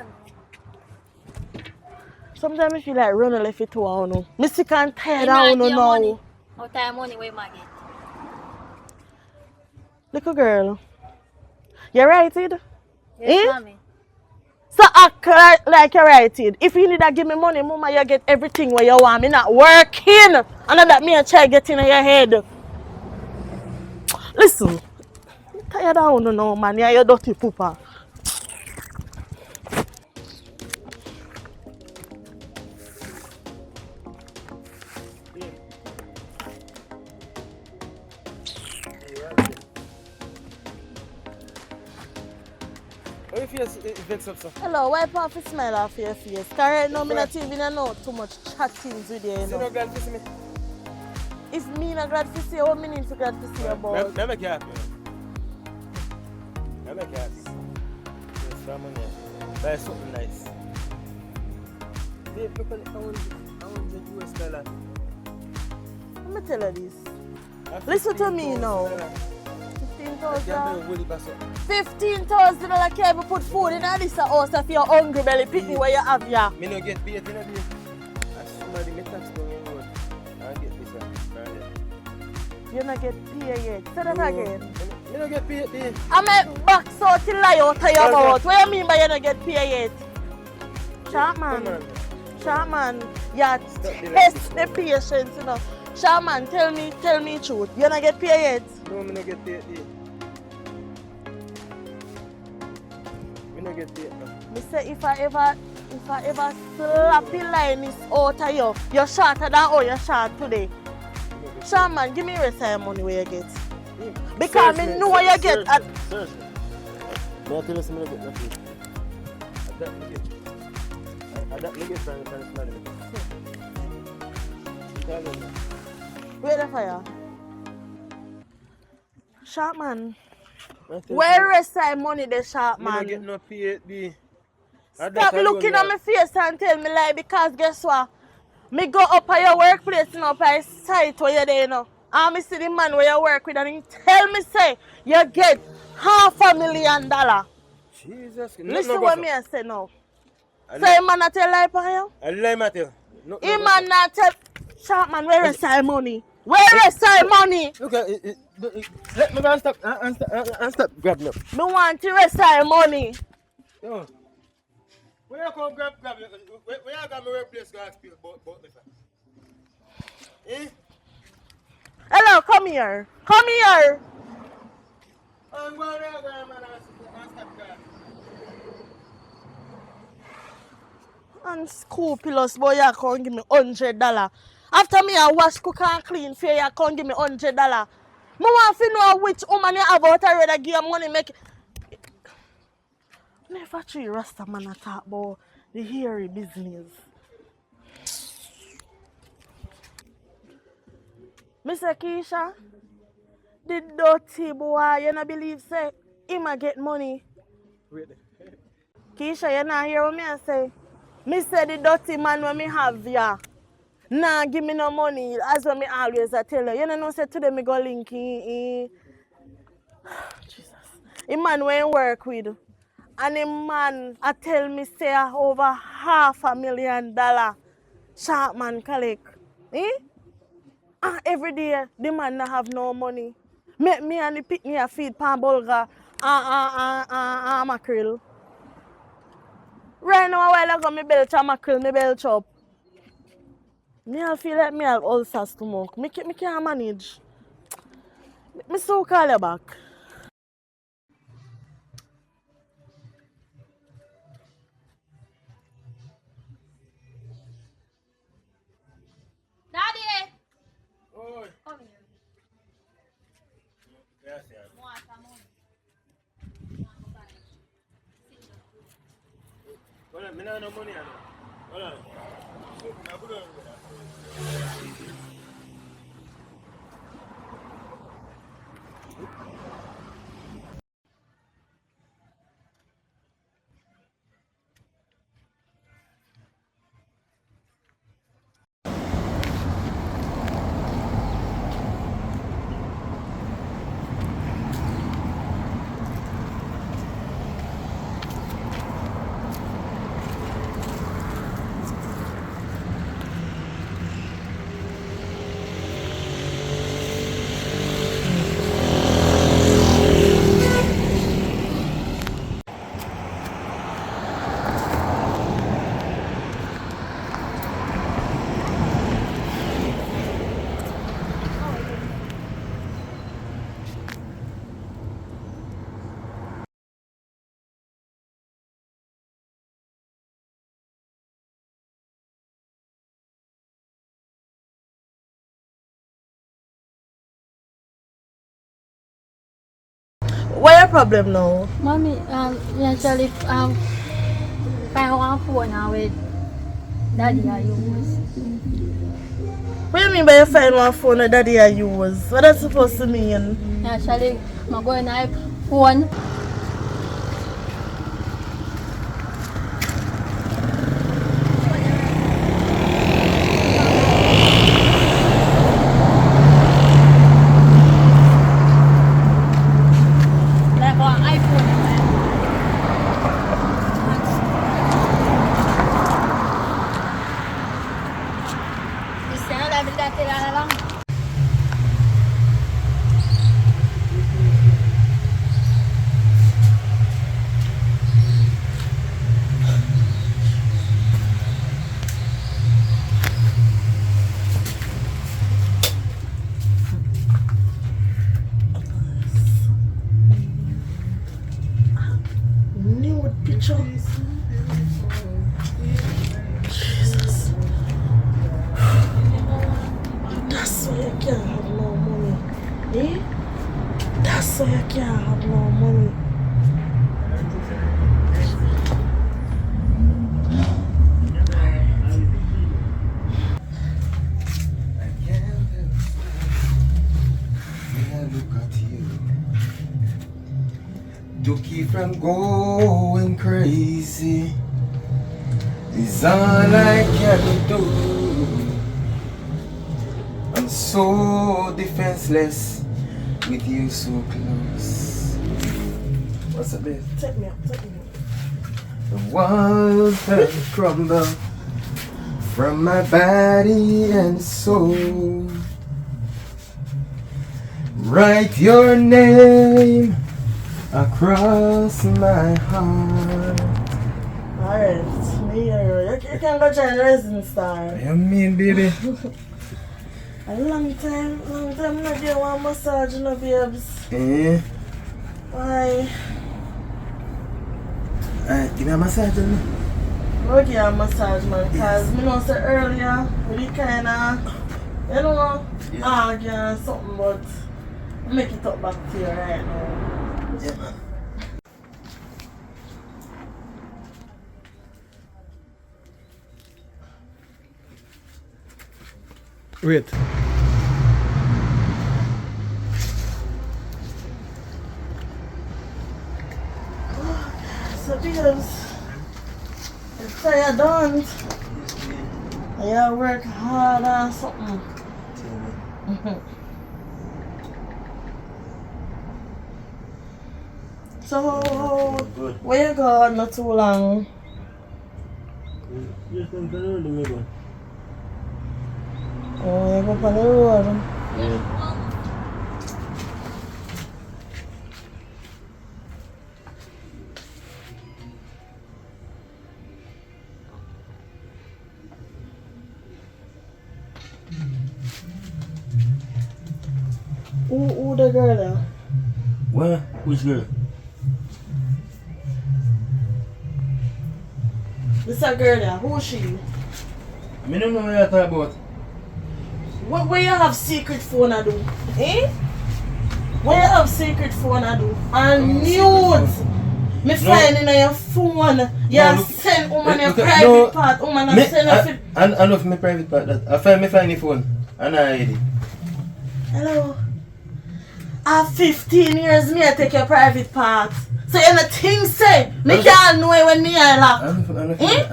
Sometimes I feel like running left it to one. Me sick and tired of one now. How time money where you get? Little girl. You righted? Yes, mommy. So act like you're righted. If you need to give me money, mama, you get everything where you want. Me not working. And that me a try get in your head. Listen. I'm tired of you now, man. You're a dirty pooper. Hello, wipe off the smile off your face. Because right now, I'm not even know too much chattings with you. You know? glad to see me. If me not glad to see you, what me need to glad to see you about? I'm a cat. I'm a cat. Yes, someone here. Buy something nice. Babe, look at $100. Let me tell you this. Listen to me now. $15,000 can't even put food in this house if you're hungry belly picnic where you have ya. Me no get paid, you know this. As somebody me tax down the road. I get this one. You not get paid yet. Say that again. Me no get paid yet. I make back so till lie out of your mouth. What you mean by you not get paid yet? Sharman, you test the patience, you know. Sharman, tell me the truth. You not get paid yet? No, me no get paid yet. Me no get paid now. Me say if I ever slap the line is out of you, you're shorter than how you're short today. Sharman, give me rest of your money where you get. Because I know what you get at... Seriously. May I tell you something I get nothing? I get from the money. Wait the fire. Sharp man. Where rest my money the sharp Me not man? get no PhD. Stop looking at my face and tell me lie because guess what? Me go up at your workplace, you know, up at site where you're there, you know. And me see the man where you work with and he tell me say you get $500,000. Jesus. Listen what me I say now. So a man not tell lie for you? I lie, Matthew. No, A man not tell sharp man where is my money? Where is my money? Look at it. Let me go and stop. And stop grabbing up. Me want to rest my money. Yo. Where you come grab where you got my workplace go ask people about me, eh? Hello, come here. Come here. I'm going there, man, and stop grabbing. Unscrupulous boy, you can't give me $100. After me, I wash, cook and clean for you, you can't give me $100. I want to know which woman you have out already give you money make. Never tree Rasta man a talk about the hairy business. Mr. Keisha, the dirty boy, you not believe say him a get money. Keisha, you not hear what me I say? Me say the dirty man when me have ya. Nah, give me no money. As what me always I tell you. You know say today me go link in. Jesus. The man when work with. And the man I tell me say over $500,000 sharp man collect. Eh? Every day the man not have no money. Make me and the picnic a feed pan bulgur and mackerel. Right now, while I go, me belch a mackerel, me belch up. Me I feel like me have ulcer stomach. Me can't manage. Me so call you back. Daddy! Oi. Come here. Yes, yes. Want some money? Hold on, me not no money. Hold on. Now put on with that. What your problem now? Mommy, actually, find one phone now with Daddy I use. What do you mean by you find one phone that daddy I use? What that's supposed to mean? Actually, I'm going to phone. Like an iPhone. Isa na lang dati lang. Nude picture. Jesus. That's why you can't have no money. Eh? That's why you can't have no money. to keep from going crazy is all I can do. I'm so defenseless with you so close. What's up, babe? Take me up. The walls have crumbled from my body and soul. Write your name across my heart. Alright, me here. You can go join Resin Star. You mean, baby? A long time not get one massage, no babes. Eh? Why? Give me a massage, man. I'll give you a massage, man, because I know say earlier, we kind of, you know, argue and something, but make it up back to you right now. Yeah, man. Wait. So babes, if I don't, I work hard or something. So, where you go not too long? Just come to the road, me go. Oh, you go on the road? Yeah. Who the girl there? What? Which girl? This a girl there. Who is she? I don't know what you're talking about. Where you have secret phone I do? Eh? Where you have secret phone I do? And nudes. Me find in your phone. You send woman your private part. Woman I send her. I know my private part. I find your phone. And I hide it. Hello. After 15 years, me I take your private part. So anything say, me can't know when me I laugh. I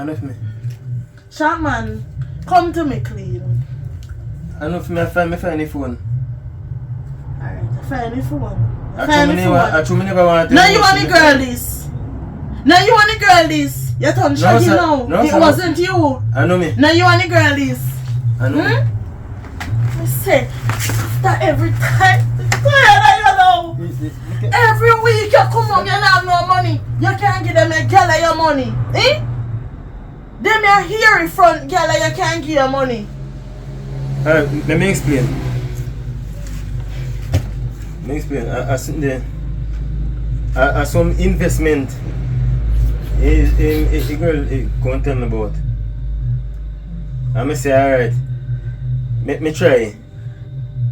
know me. Shaman, come to me clean. I know me. I find your phone. Alright, I find your phone. I never want to. No, you want the girl this. No, you want the girl this. You turn shaggy now. No, it wasn't you. I know me. No, you want the girl this. I know me. I say, that every time. Every week you come home, you don't have no money. You can't give them a girl your money. Eh? Them are here in front, girl, you can't give your money. Alright, let me explain. I sit there. Some investment. A girl can't tell me about. I say, alright. Me try.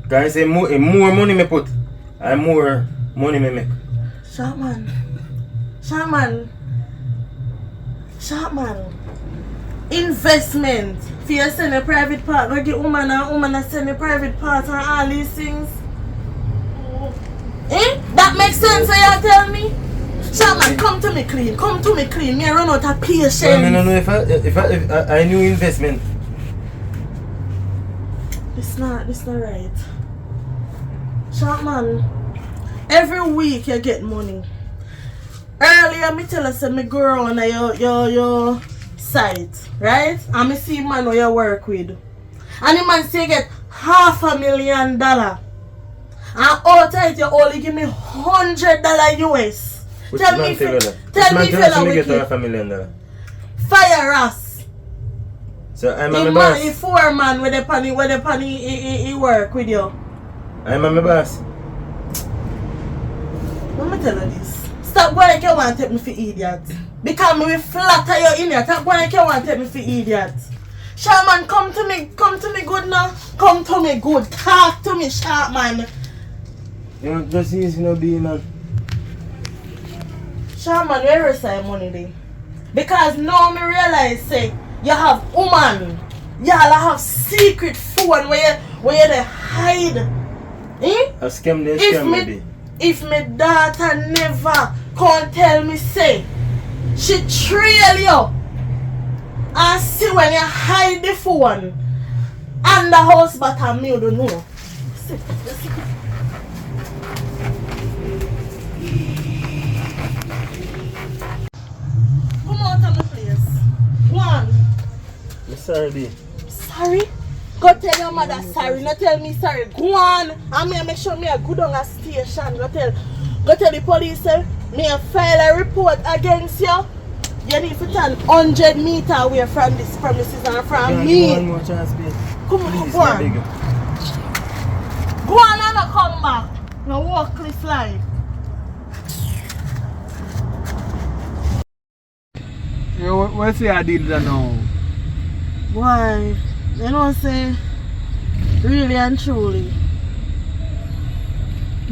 Can I say more money me put? And more money me make. Shaman. Investment. For you send a private part, go get woman and send a private part and all these things. Eh? That makes sense, so you tell me? Shaman, come to me clean. Me run out of patience. No, if I knew investment. It's not right. Shaman, every week you get money. Earlier, me tell us me go on your site, right? And me see man who you work with. And the man say you get $500,000. And out of it, you only give me $100 US. Tell me if you fella get wicked. $500,000. Fire us. So I'm a boss. The foreman with the penny he work with you. I'm a boss. Let me tell you this. Stop going like you want to take me for idiot. Because me will flatter you in here. Stop going like you want to take me for idiot. Shaman, come to me good now. Come to me good. Talk to me, Shaman. You know, just easy no be, man. Shaman, where is my money then? Because now me realize say you have woman. Y'all have secret phone where you they hide. Eh? A scam they scam maybe. If my daughter never can't tell me say she trail you and see when you hide the phone and the house bottom me don't know. See, just see. Come out of the place. One. I'm sorry, babe. Sorry? Go tell your mother sorry, not tell me sorry. Go on. And me make sure me a good on a station. Go tell the police me a file a report against you. You need to stand 100 meters away from this premises and from me. One more chance, babe. Come on, Please, go on. beg you. Go on and not come back. No walk cliff line. Yo, what say I did that now? Why? You know say really and truly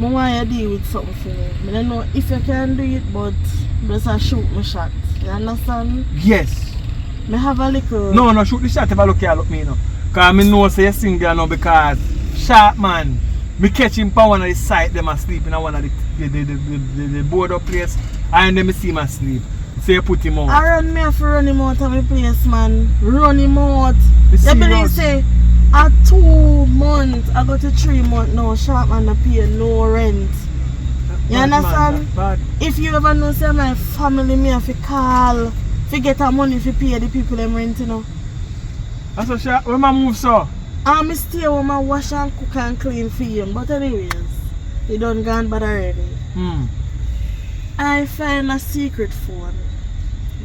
I want you to deal with something for me. I don't know if you can do it, but just shoot my shot. You understand? Yes. I have a little... No, shoot the shot if I look at me now. Because I know say you single now because sharp man, me catch him on one of the site them asleep in one of the board up place and then me see him asleep. So you put him out. I run me for run him out of my place, man. Run him out. You believe say at 2 months, I got to 3 months now, sharp man to pay no rent. You understand? Bad. If you ever know say my family me have to call, to get the money to pay the people them rent, you know. That's what sharp. When I move so? I'm stay home and wash and cook and clean for him. But anyways, he done gone bad already. I find a secret phone.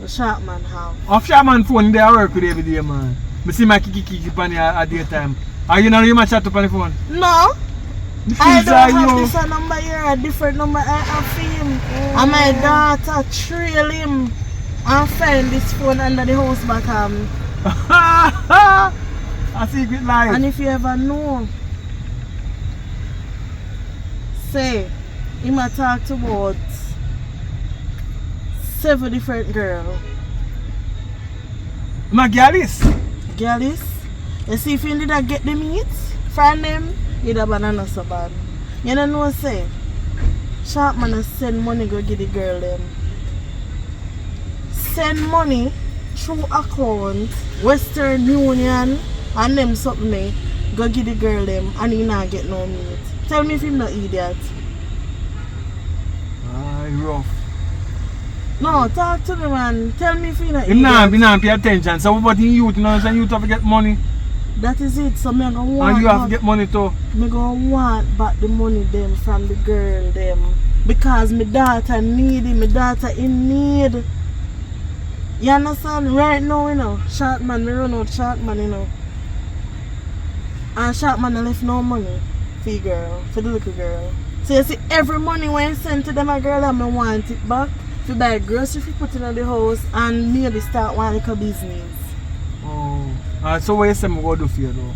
The sharp man have. Of sharp man phone they work with every day, man. I see my kiki on the at daytime. Are you not you chat up on the phone? No. I don't have this a number here, a different number I have for him. And my daughter trail him and find this phone under the house bottom. A secret life. And if you ever know, say, he might talk to about 7 different girls. My girlies? Girlies? You see if you did get the meat from them, you'd have banana so bad. You don't know say, sharp man send money go give the girl them. Send money through account, Western Union, and them something there, go give the girl them and he not get no meat. Tell me if him not idiot. Rough. No, talk to me man. Tell me if he not idiot. He not pay attention. So what in youth, you know, and youth have to get money. That is it. So me go want. And you have to get money too. Me go want back the money them from the girl them. Because my daughter need it, my daughter in need. You understand? Right now, you know, short man, me run out short man, you know. And short man left no money for the girl, for the little girl. So you see, every money when you send to them a girl and I want it back, to buy grocery for put in the house and maybe start one little business. Oh. So what you say me go do for you though?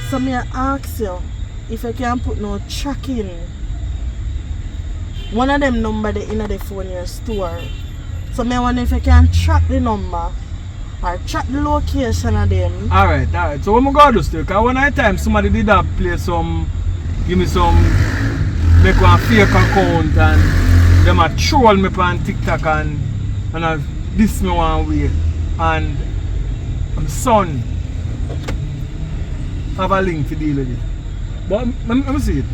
So me ask you if you can put no tracking. One of them number they in the phone in your store. So me wonder if you can track the number or track the location of them. Alright. So what am I going to do still? Because one of the time somebody did that play some, give me some, make one fake account and them a troll me on TikTok and I diss me one way. And my son have a link to deal with it. But let me see it.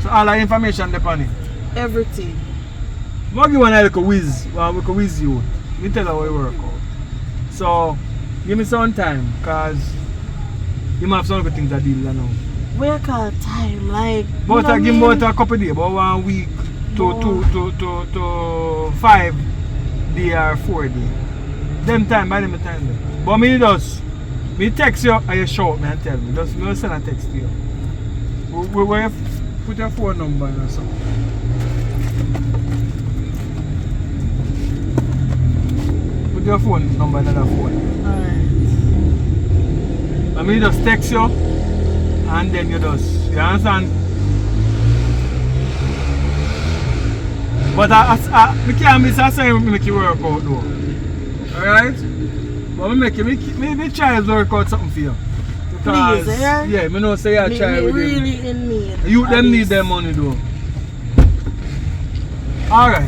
So all the information depends on it. Everything. I'm give one like a whiz. We can whiz you. You tell her how it work out. So give me some time because you might have some good things to deal with now. Where call time? Like but I give about a couple of days, about 1 week to 5 days or 4 days. Them time by them time there. But me text you and you shout me and tell me. Just me send a text to you. Where you put your phone number or something. Put your phone number in another phone. Alright. I mean just text you and then you understand? But I can't miss a sign make you work out though. Alright? But me try to work out something for you. Because, please, yeah? Yeah, I know say I try with really in need. You them need their money though. Alright.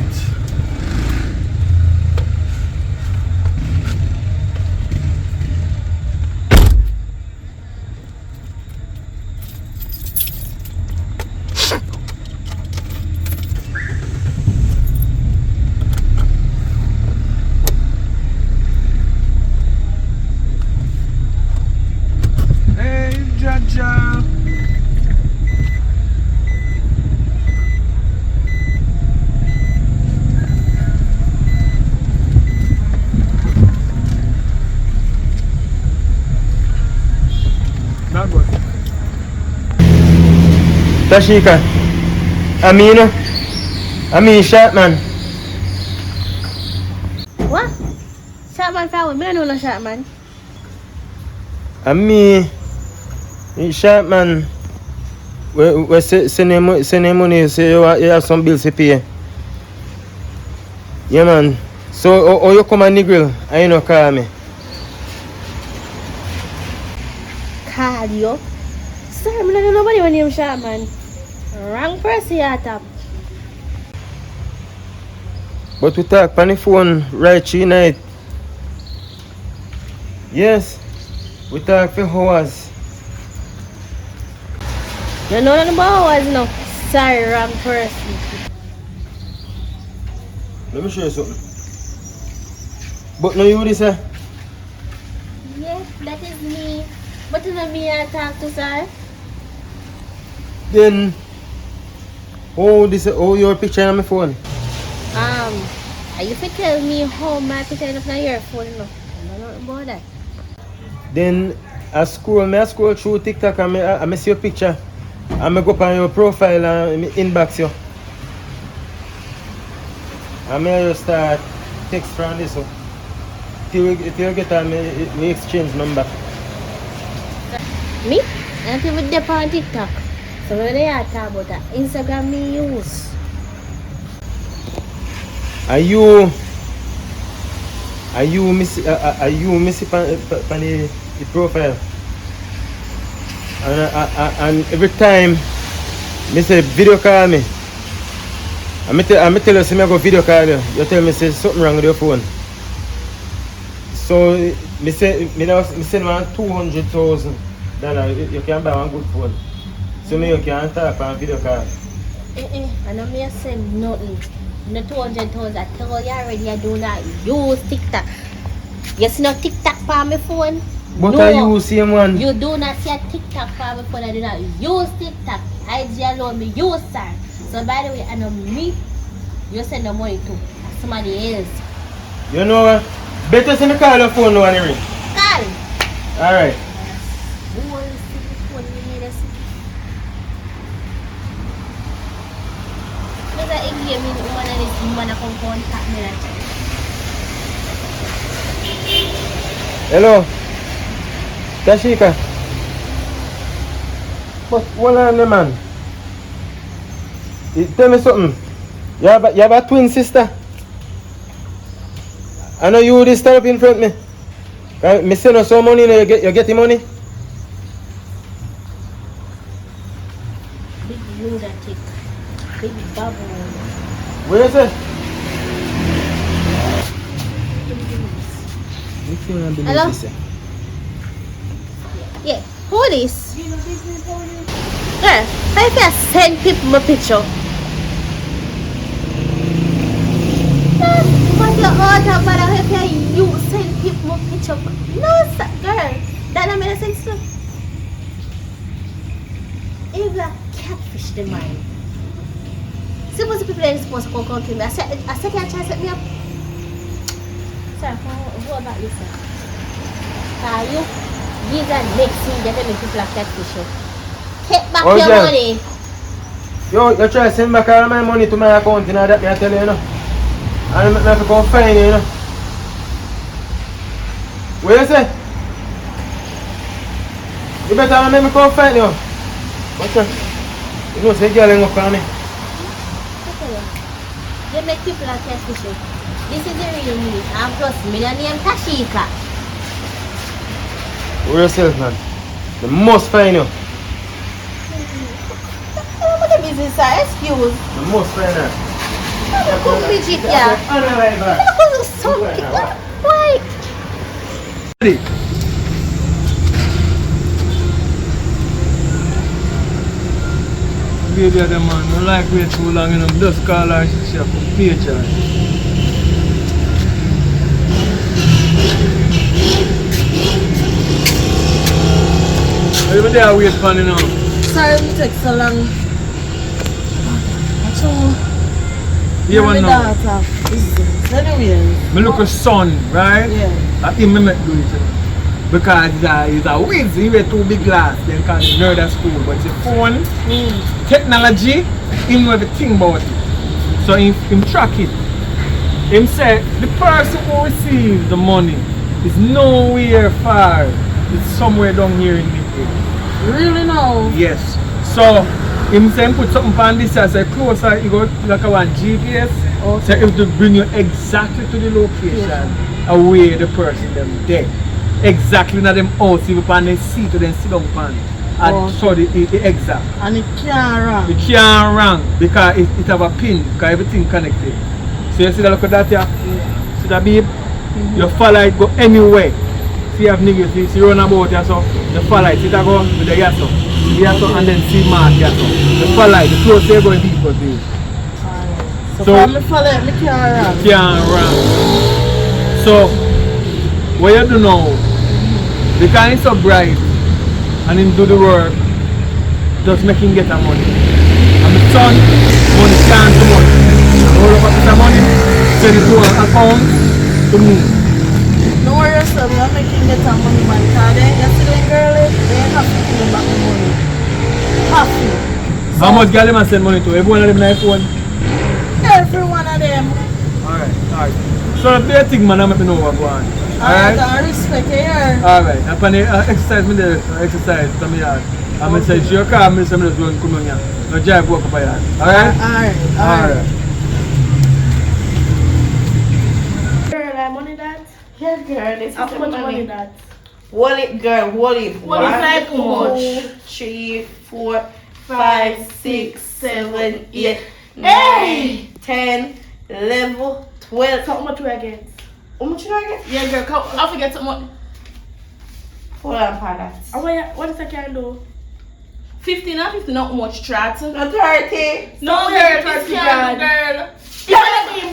Hey, Jaja. Not good. Tashika, I mean shot man. What? Shotman found me. I don't know Shotman. I mean shot man. We send him money, say you have some bills to pay. Yeah man. So how you come and niggle and you no call me? Call you? Sir, I don't know nobody when name Shotman. Wrong person you tap. But we talk on the phone right 3 night. Yes. We talk for hours. You know nothing about was no. Sorry, wrong person. Let me show you something. But no you this eh? Yes, that is me. But it's not me I talk to, sir. Then oh your picture on my phone. You fit tell me how my picture end up on your phone, no? I don't know nothing about that. Then I scroll through TikTok and I see your picture. And I go up on your profile and inbox you. And I start text from this one. Till we get on we exchange number. Me? I'm even dip on TikTok. So when they are talking about that, Instagram me use. Are you miss on the profile? And every time me say video call me. I tell you say me go video call you. You tell me say something wrong with your phone. So me send one $200,000. You can buy one good phone. So me you can talk on video call. I know me send nothing. No 200,000. I tell you already I do not use TikTok. You see no TikTok on my phone? But no. I use same one. You do not see a TikTok on my phone. I do not use TikTok. IG alone me use sir. So by the way, I know me, you send the money to somebody else. You know what? Better send me call your phone now and ring. Call. Alright. Who will see the phone you need to see? Because I give me the woman and this woman that come contact me. Hello. Tashika. But hold on there, man. Tell me something. You have a twin sister? I know you this stand up in front of me. Me send you some money, you get the money? Big lunatic. Big bubble. Where is it? Hello? Yeah, who is? Girl, I can send people my picture. But your other mother, if you send people my picture. No, sir, girl, that don't make sense too. If you catfish the man. Suppose the people are supposed to come to me. I said, can I try to set me up? Sir, what about you, sir? You give that next thing that make people like catfish. Take back your money. Yo, you try to send back all my money to my account, you know, that I tell you, you know. And I have to go find you, you know. Where you say? You better make me come find you. What's that? You know, say girl ain't gonna call me. You make people like catfish. This is the real me. And plus, me name Tashika. Where yourself, man? They must find you. What the business, sir? Excuse. They must find her. Look how midget, yeah. Look how so why? Baby, the man, I like wait too long, you know, just call her, she have to pay charge. Every day I wait for you now. Sorry it takes so long. You want to know? Daughter. Anyway. My look a son, right? Yeah. I think me make do it. You know. Because he's a whiz, he wear too big glass, then call him nerd at school. But it's a phone, technology, he know everything about it. So him track it. Him say the person who receives the money is nowhere far. It's somewhere down here in the area. Really now? Yes. So him say him put something on this side, say closer, you go like a one GPS. Okay. So it will bring you exactly to the location away the person them there. Exactly na them house, if you pan the seat to then sit down pan. And so the exact. And it can't run. It can't run because it have a pin, because everything connected. So you see that look at that here? See that babe? You follow it go anywhere. See you have niggas, see run about here so you follow it, see that go with the yasso. Yasso and then see mark yasso. You follow it, the close they go deep for this. So if I follow it, I can't run. Can't run. So what you do now, because he's so bright and him do the work, just make him get the money. And the son, money can't too much. All of the money, send it to an account to me. No worry yourself, I'm making get some money, man. Because yesterday, girl, they have to give me back the money. Have to. How much girl them send money to? Every one of them on iPhone? Every one of them. Alright. So if they think, man, I make me know what's going on. Alright? I respect you here. Alright. Upon the exercise, me there, exercise to me yard. I'm going to say, your car, I'm going to just run come on here. No drive walk up a yard. Alright? Alright. Girl, I money that? Yeah, girl, this is how much money that? Hold it, girl, hold it. What is like how much? 2, 3, 4, 5, 6, 7, 8, 9, 10, 11, 12. How much do I get? How much do I get? Yeah, girl, come, I forget something. Hold on for that. What is I can do? 15 or 50, not much chat. Not 30. No, girl, this can girl. If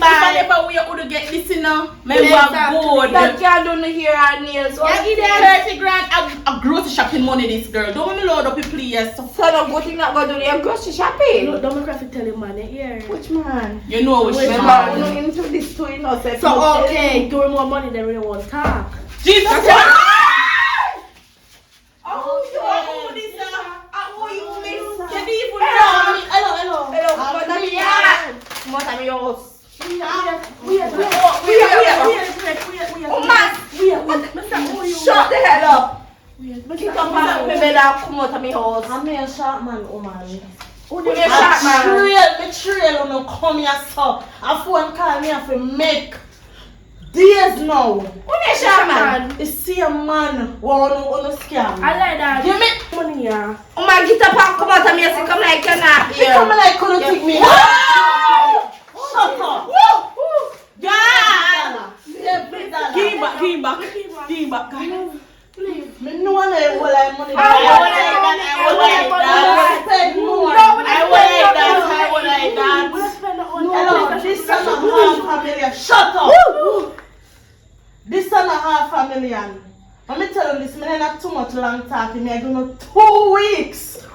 I never we would get this in now, maybe I'm good. That can't do no hair and nails. Yeah, give them 30 grand. A grocery shopping money, this girl. Don't let me load up your please. So no good thing not gonna do your grocery shopping. No, don't make me tell you man here. Which man? You know which man. I'm not into this too, you know. So okay, give more money than we want to talk. Jesus Christ! Shut the hell up! Come out of my house. I'm a sharp man, man. Betrayal, no come here, so a phone call me have to make days now. Who is sharp man? It's see a man who on a scam. I like that. Give me money, yeah. Oh my, get up and come out of me and come like you're not here. Come like couldn't take me. Shut up. God! Give him back, guys. Me know I will like money. I will like that. Hello, this is not half a million. Shut up. This is not half a million. Let me tell you this, me not too much long talking. I do not 2 weeks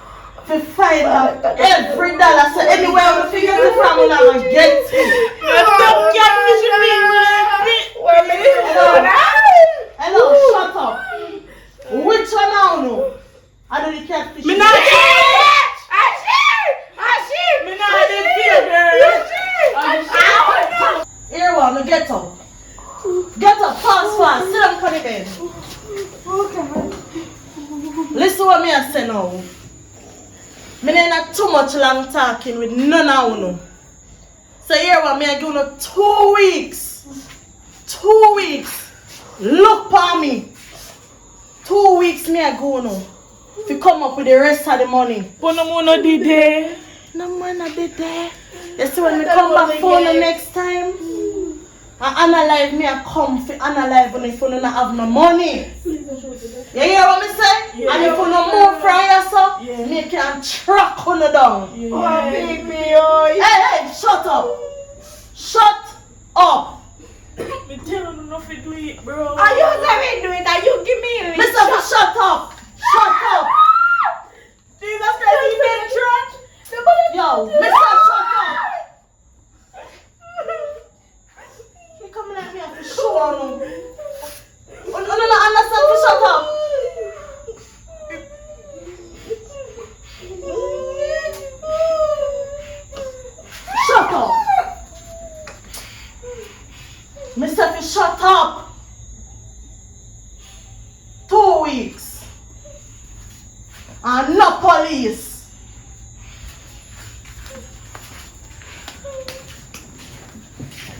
to find out every dollar. So anywhere I will figure it from, I'm going to get it. Hello, shut up. Which one now? No? I do the catfish. Me not Me not here one, me get up. Get up, fast. Sit down on the bed. Okay. Listen what me I say now. Me not too much long talking with none of you. So here what me I give you 2 weeks. 2 weeks. Look for me. 2 weeks me I go now. To come up with the rest of the money. But no more no did there. No more no did there. You see when we come back for the next time, and analyze me and come for analyze when if you don't have no money. You hear what me say? And if you no more fry so, me can track on the down. Oh, baby, oh. Hey, shut up. Shut up. Me tell you not to do it, bro. Are you going to do it? Are you give me it? Mr. Shut up. Shut up. Jesus Christ, he been church. Yo, Mr. Shut up. You coming at me after show on you. You don't understand to shut up. Shut up. Mr. Fish, shut up. 2 weeks. And no police.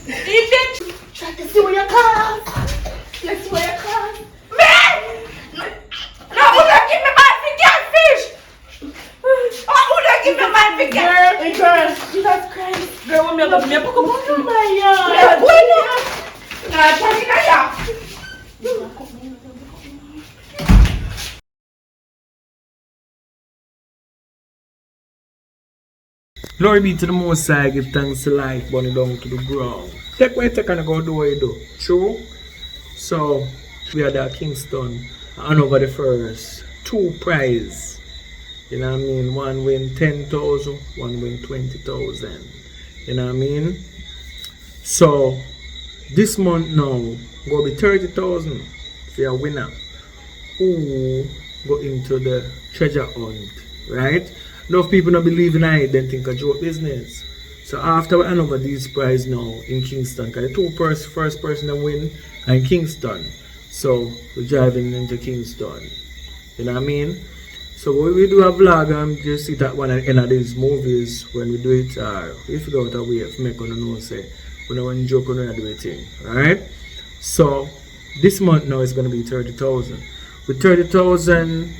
He did. Try to see where your car. Let's see where you come. Man! No, who don't give me my big catfish? Who don't give me my big catfish? Girl, Jesus Christ. Girl, when me go me put up my yard. Nah, try it out. Glory be to the Most High, give thanks to life, burn it down to the ground. Take what you take and go do what you do. True? So, we are at Kingston, and over the first 2 prize. You know what I mean? One win 10,000, one win 20,000. You know what I mean? So, this month now, go be 30,000 for a winner who go into the treasure hunt, right? Enough people don't believe in it, then think a joke business. So after we hand over these prize now in Kingston, because the first person that win are in Kingston. So we're driving into Kingston. You know what I mean? So when we do a vlog and just see that one at the end of these movies, when we do it, we figure out a way of making you know say we don't want to joke, we don't do anything. Alright? So this month now is gonna be 30,000. With 30,000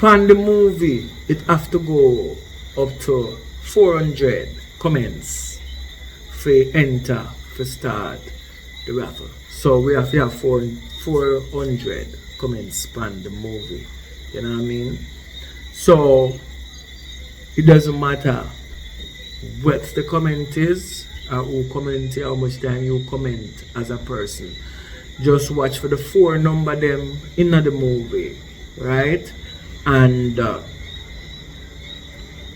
on the movie, it have to go up to 400 comments for enter for start the raffle. So we have to have 400 comments on the movie. You know what I mean? So it doesn't matter what the comment is or who comment, how much time you comment as a person. Just watch for the 4 number them in the movie, right? And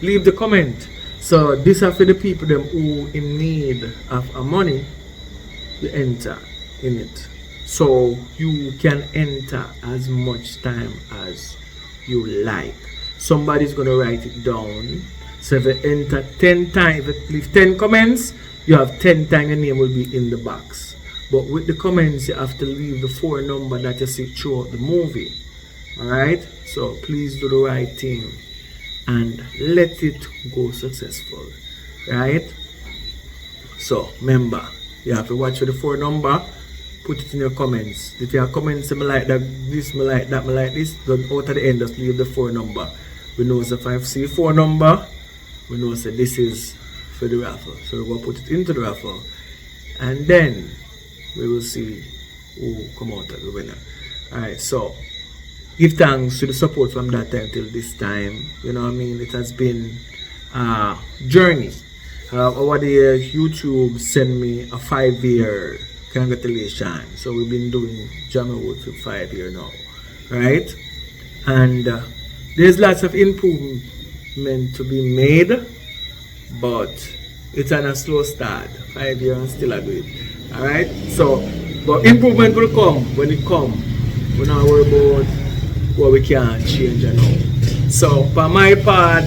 leave the comment. So this are for the people them who in need of money, you enter in it. So you can enter as much time as you like. Somebody's gonna write it down. So if you enter 10 times, if you leave 10 comments, you have 10 times your name will be in the box. But with the comments, you have to leave the 4 number that you see throughout the movie. Alright? So please do the right thing and let it go successful. Right? So remember, you have to watch for the 4 number, put it in your comments. If you have comments, me like that, this, me like that, me like this, then out at the end just leave the 4 number. We know if I see 4 number, we know that this is for the raffle. So we're going to put it into the raffle and then we will see who come out as the winner. Alright, so give thanks to the support from that time till this time. You know what I mean? It has been a journey. Over the years, YouTube sent me a 5-year congratulations. So we've been doing Jammiwood for 5 years now, right? And there's lots of improvement to be made, but it's on a slow start. 5 years and still I do it. Alright? So, but improvement will come when it comes. We're not worried about what we can't change and all. So for my part,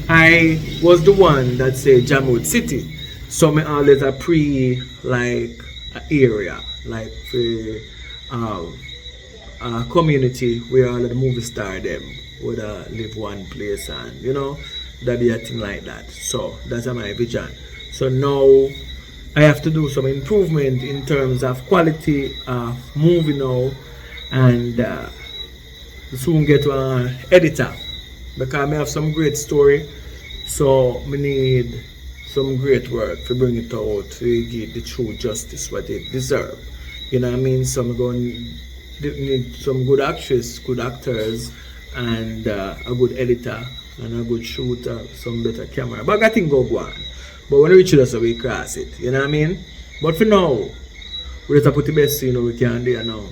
I was the one that said Jammiwood City. So me always a like an area, like for a community where all of the movie star them would live one place and you know that be a thing like that. So that's my vision. So now I have to do some improvement in terms of quality of movie now and soon get to an editor because I have some great story, So we need some great work to bring it out to give the true justice what it deserve. You know what I mean? So I'm going to need some good actress, good actors, and a good editor and a good shooter, some better camera. But I think go on. But when we reach it, so we cross it. You know what I mean? But for now, we just have to put the best we can there now.